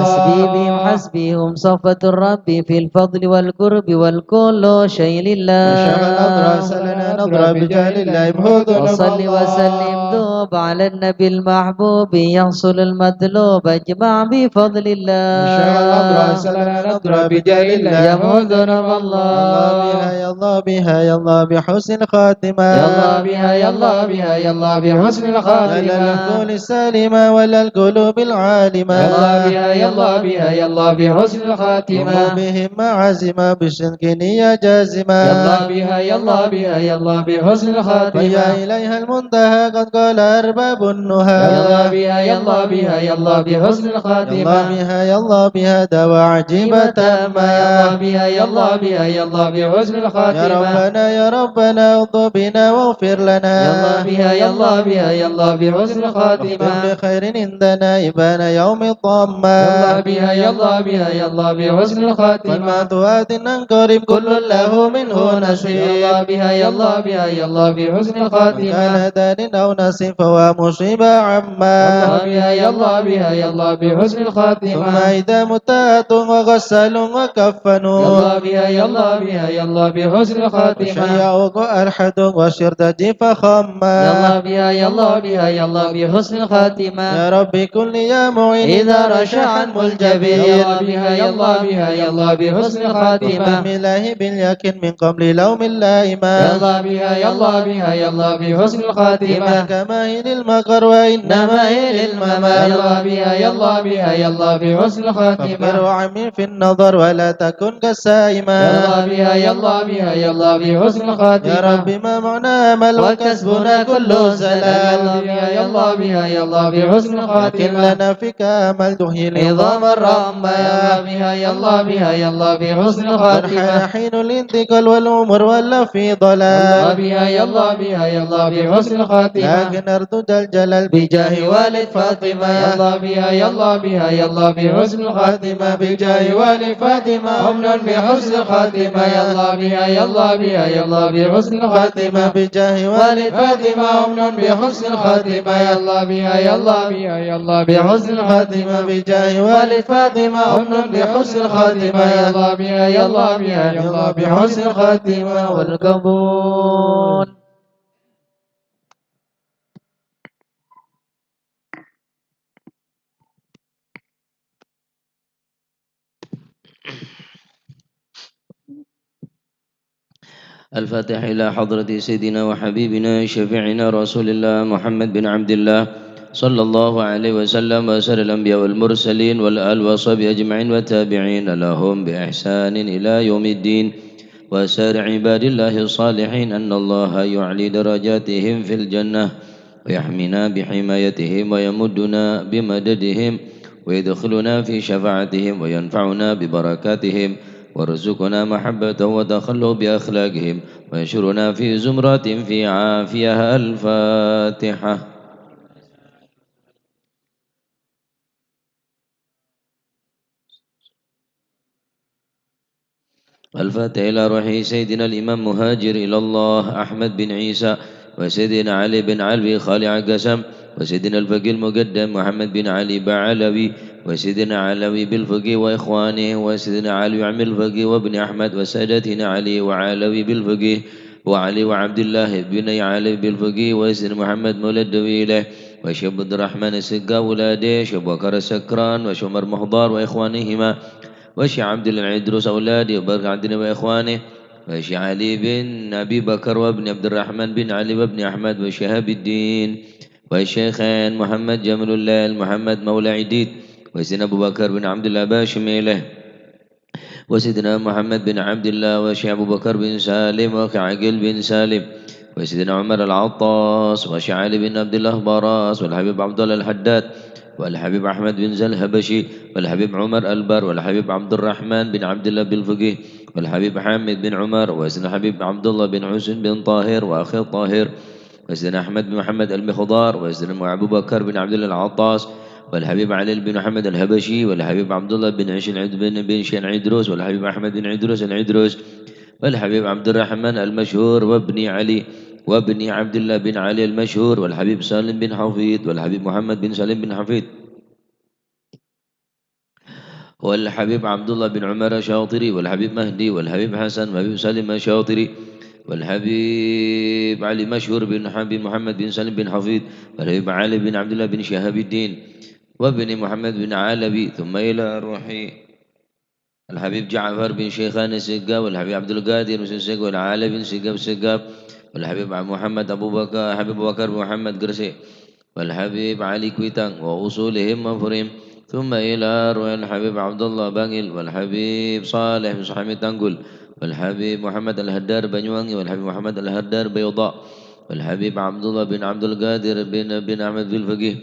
Speaker 3: حسبي بهم
Speaker 2: الله
Speaker 3: حسبهم صفة الرب في الفضل والقرب والكل شيء
Speaker 2: الشيخ الأضرع
Speaker 3: لله
Speaker 2: سلنا نضرع بجاه الله مهودنا
Speaker 3: وصل وسلم
Speaker 2: الله
Speaker 3: ذوب على النبي المحبوب يحصل المطلوب اجمع بفضل
Speaker 2: الشيخ الأضرع
Speaker 3: الله
Speaker 2: سلنا نضرع بجاه الله
Speaker 3: يمدنا
Speaker 2: الله
Speaker 3: الله
Speaker 2: بها يا الله بها يا الله بحسن الخاتمة
Speaker 3: يلا بها يلا بها يلا بحسن
Speaker 2: لا
Speaker 3: الخاتمة
Speaker 2: للعقول السالمة ولا القلوب العالمة
Speaker 3: يلا بها يلا بها يلا بحسن الخاتمة
Speaker 2: قوموا بهم معازمة بشرك نية جازمة
Speaker 3: يلا بها يلا بها يلا بحسن الخاتمة
Speaker 2: ويا إليها المنتهى قد قال أرباب النهى
Speaker 3: يلا بها يلا بها يلا بحسن
Speaker 2: يلا
Speaker 3: الخاتمة
Speaker 2: بها يلا بها دواء عجيبة
Speaker 3: يلا
Speaker 2: تامة
Speaker 3: بها يلا بها يلا بحسن
Speaker 2: يا
Speaker 3: الخاتمة
Speaker 2: ربنا يا ربنا اغضب بنا واغفر لنا
Speaker 3: يلا بها يلا بها يلا بحسن
Speaker 2: واختم
Speaker 3: الخاتمة
Speaker 2: بخير عندنا إبان يوم
Speaker 3: يلا
Speaker 2: الضامة
Speaker 3: بها يلا بها يلا بحسن الخاتمة
Speaker 2: والمعتوات ننقرب كل له منه نصيب
Speaker 3: يلا بها يلا بها يلا بحسن
Speaker 2: كان
Speaker 3: الخاتمة
Speaker 2: دار أو نصيب فهو مصيبة عما
Speaker 3: يلا بها يلا بها يلا بحسن
Speaker 2: ثم
Speaker 3: الخاتمة
Speaker 2: إذا متات وغسل وكفنوا
Speaker 3: يلا بها يلا بها يلا بحسن الخاتمة
Speaker 2: وشيعوا ألحد وشرد فخما
Speaker 3: يلا بها يلا بها يلا بحسن الخاتمة
Speaker 2: يا ربي كل يا معين
Speaker 3: إذا رشح الملجبين يلا بها يلا بها يلا بحسن الخاتمة
Speaker 2: وفهم الله باليقين من قبل لوم اللائمة
Speaker 3: يلا بها يلا بها يلا بحسن الخاتمة
Speaker 2: كماهل المقر وإنما هي للممات
Speaker 3: يلا بها يلا بها يلا بحسن
Speaker 2: فكر
Speaker 3: الخاتمة
Speaker 2: وعمل في النظر ولا تكن كالسائمة
Speaker 3: يلا بها يلا بها يلا بحسن
Speaker 2: يا
Speaker 3: الخاتمة
Speaker 2: ربي ما معنى عمل وكسبنا كله زلال
Speaker 3: يلا بها يلا بها يلا بحسن
Speaker 2: لكن
Speaker 3: الخاتمة
Speaker 2: لنا فيك أمل تحيي
Speaker 3: عظام
Speaker 2: العظام
Speaker 3: الرحمة يلا
Speaker 2: الرمى
Speaker 3: بها يلا بها يلا بحسن
Speaker 2: والحين
Speaker 3: الخاتمة
Speaker 2: حين الانتقال والأمور ولا في
Speaker 3: يلا
Speaker 2: ضلال
Speaker 3: بها يلا بها يلا بحسن الخاتمة
Speaker 2: لكن أرجو الجلال
Speaker 3: بجاه والد فاطمة يلا بها يلا بها يلا بحسن الخاتمة بجاه والد فاطمة أمن بحسن الخاتمة يلا بها يلا بها يلا بحسن الخاتمة
Speaker 2: بجاه
Speaker 3: والد فاطمة أمن بحسن الخاتمة يلا بها يلا بها يلا بحسن الخاتمة
Speaker 2: بجاه
Speaker 3: والد فاطمة أمن بحسن الخاتمة يلا بها يلا بها يلا بحسن الخاتمة والقبول
Speaker 4: الفاتح إلى حضرة سيدنا وحبيبنا شفيعنا رسول الله محمد بن عبد الله صلى الله عليه وسلم وسائر الأنبياء والمرسلين والآل وصحبه أجمعين والتابعين لهم بإحسان إلى يوم الدين وسائر عباد الله الصالحين أن الله يعلي درجاتهم في الجنة ويحمينا بحمايتهم ويمدنا بمددهم ويدخلنا في شفاعتهم وينفعنا ببركاتهم وارزقنا محبة وتخلق بأخلاقهم وينشرنا في زمرة في عافية. الفاتحة. الفاتحة إلى روح سيدنا الإمام مهاجر إلى الله أحمد بن عيسى وسيدنا علي بن علوي خالع قسم وسيدنا الفقيه المقدم محمد بن علي بعلوي وسيدنا علوي بالفقيه وإخوانه وسيدنا علي عم الفقيه وابن أحمد وسادتنا علي وعلوي بالفقيه وعلي وعبد الله بن علي بالفقيه وسيدنا محمد مولد دويله وشيخ عبد الرحمن السقا ولاده شيخ بكر السكران وشيخ عمر مخضار وإخوانهما وشيخ عبد الله العدروس أولاده وبرك عبدنا وإخوانه وشيخ علي بن أبي بكر وابن عبد الرحمن بن علي وابن أحمد وشهاب الدين والشيخين محمد جمل الله محمد مولى عديد وسيدنا أبو بكر بن عبد الله باشميله وسيدنا محمد بن عبد الله وشيخ أبو بكر بن سالم وكعقل بن سالم وسيدنا عمر العطاس وشيخ علي بن عبد الله براس والحبيب عبد الله الحداد والحبيب أحمد بن زل الهبشي والحبيب عمر البر والحبيب عبد الرحمن بن عبد الله بالفقيه والحبيب حامد بن عمر وسيدنا الحبيب عبد الله بن حسين بن طاهر وأخي الطاهر وسيدنا أحمد بن محمد المخضار وسيدنا أبو بكر بن عبد الله العطاس والحبيب علي بن محمد الهبشي والحبيب عبد الله بن عشن بن شين عدروس والحبيب أحمد بن عدروس العدروس والحبيب عبد الرحمن المشهور وابن علي وابن عبد الله بن علي المشهور والحبيب سالم بن حفيظ والحبيب محمد بن سالم بن حفيظ والحبيب عبد الله بن عمر الشاطري والحبيب مهدي والحبيب حسن والحبيب سالم الشاطري والحبيب علي مشهور بن حبيب محمد بن سالم بن حفيظ والحبيب علي بن عبد الله بن شهاب الدين وابن محمد بن علبي ثم إلى روحي الحبيب جعفر بن شيخان السقا والحبيب عبد القادر بن سقا والعالي بن سقا والحبيب محمد أبو بكر حبيب بكر بن محمد قرسي والحبيب علي كويتان وأصولهم وفرهم ثم إلى روح الحبيب عبد الله بانجل والحبيب صالح بن صحيح تنقل والحبيب محمد الهدار بنيواني والحبيب محمد الهدار بيضاء والحبيب عبد الله بن عبد القادر بن أحمد بن الفقيه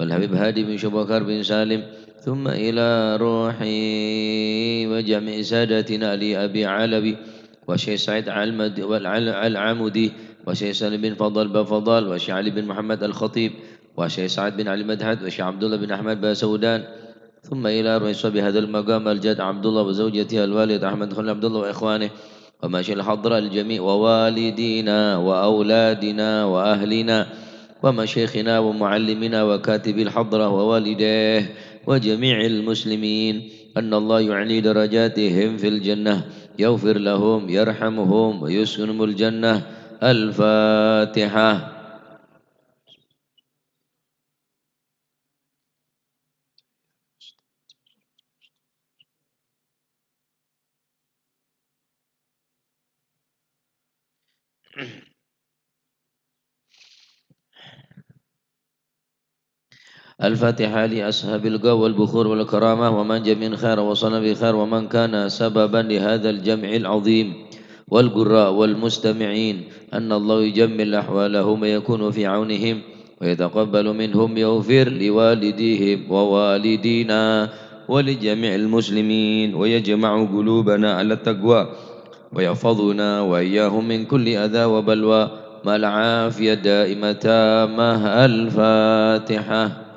Speaker 4: والحبيب هادي بن شبكر بن سالم ثم إلى روحي وجميع سادتنا لأبي علوي وشيخ سعيد العمودي وشيخ سالم بن فضل بفضل وشيخ علي بن محمد الخطيب وشيخ سعد بن علي مدحت وشيخ عبد الله بن أحمد باسودان ثم إلى روح بهذا المقام الجد عبد الله وزوجته الوالد أحمد خليل عبد الله وإخوانه وماشي الحضرة الجميع ووالدينا وأولادنا وأهلنا ومشايخنا ومعلمنا وكاتب الحضرة ووالديه وجميع المسلمين أن الله يعلي درجاتهم في الجنة يغفر لهم يرحمهم ويسكنهم الجنة. الفاتحة. الفاتحة لأصحاب القوى والبخور والكرامة ومن جاء من خير وصل بخير ومن كان سببا لهذا الجمع العظيم والقراء والمستمعين أن الله يجمل أحوالهم ويكون في عونهم ويتقبل منهم يغفر لوالديهم ووالدينا ولجميع المسلمين ويجمع قلوبنا على التقوى ويحفظنا وإياهم من كل أذى وبلوى مع العافية دائمة. الفاتحة.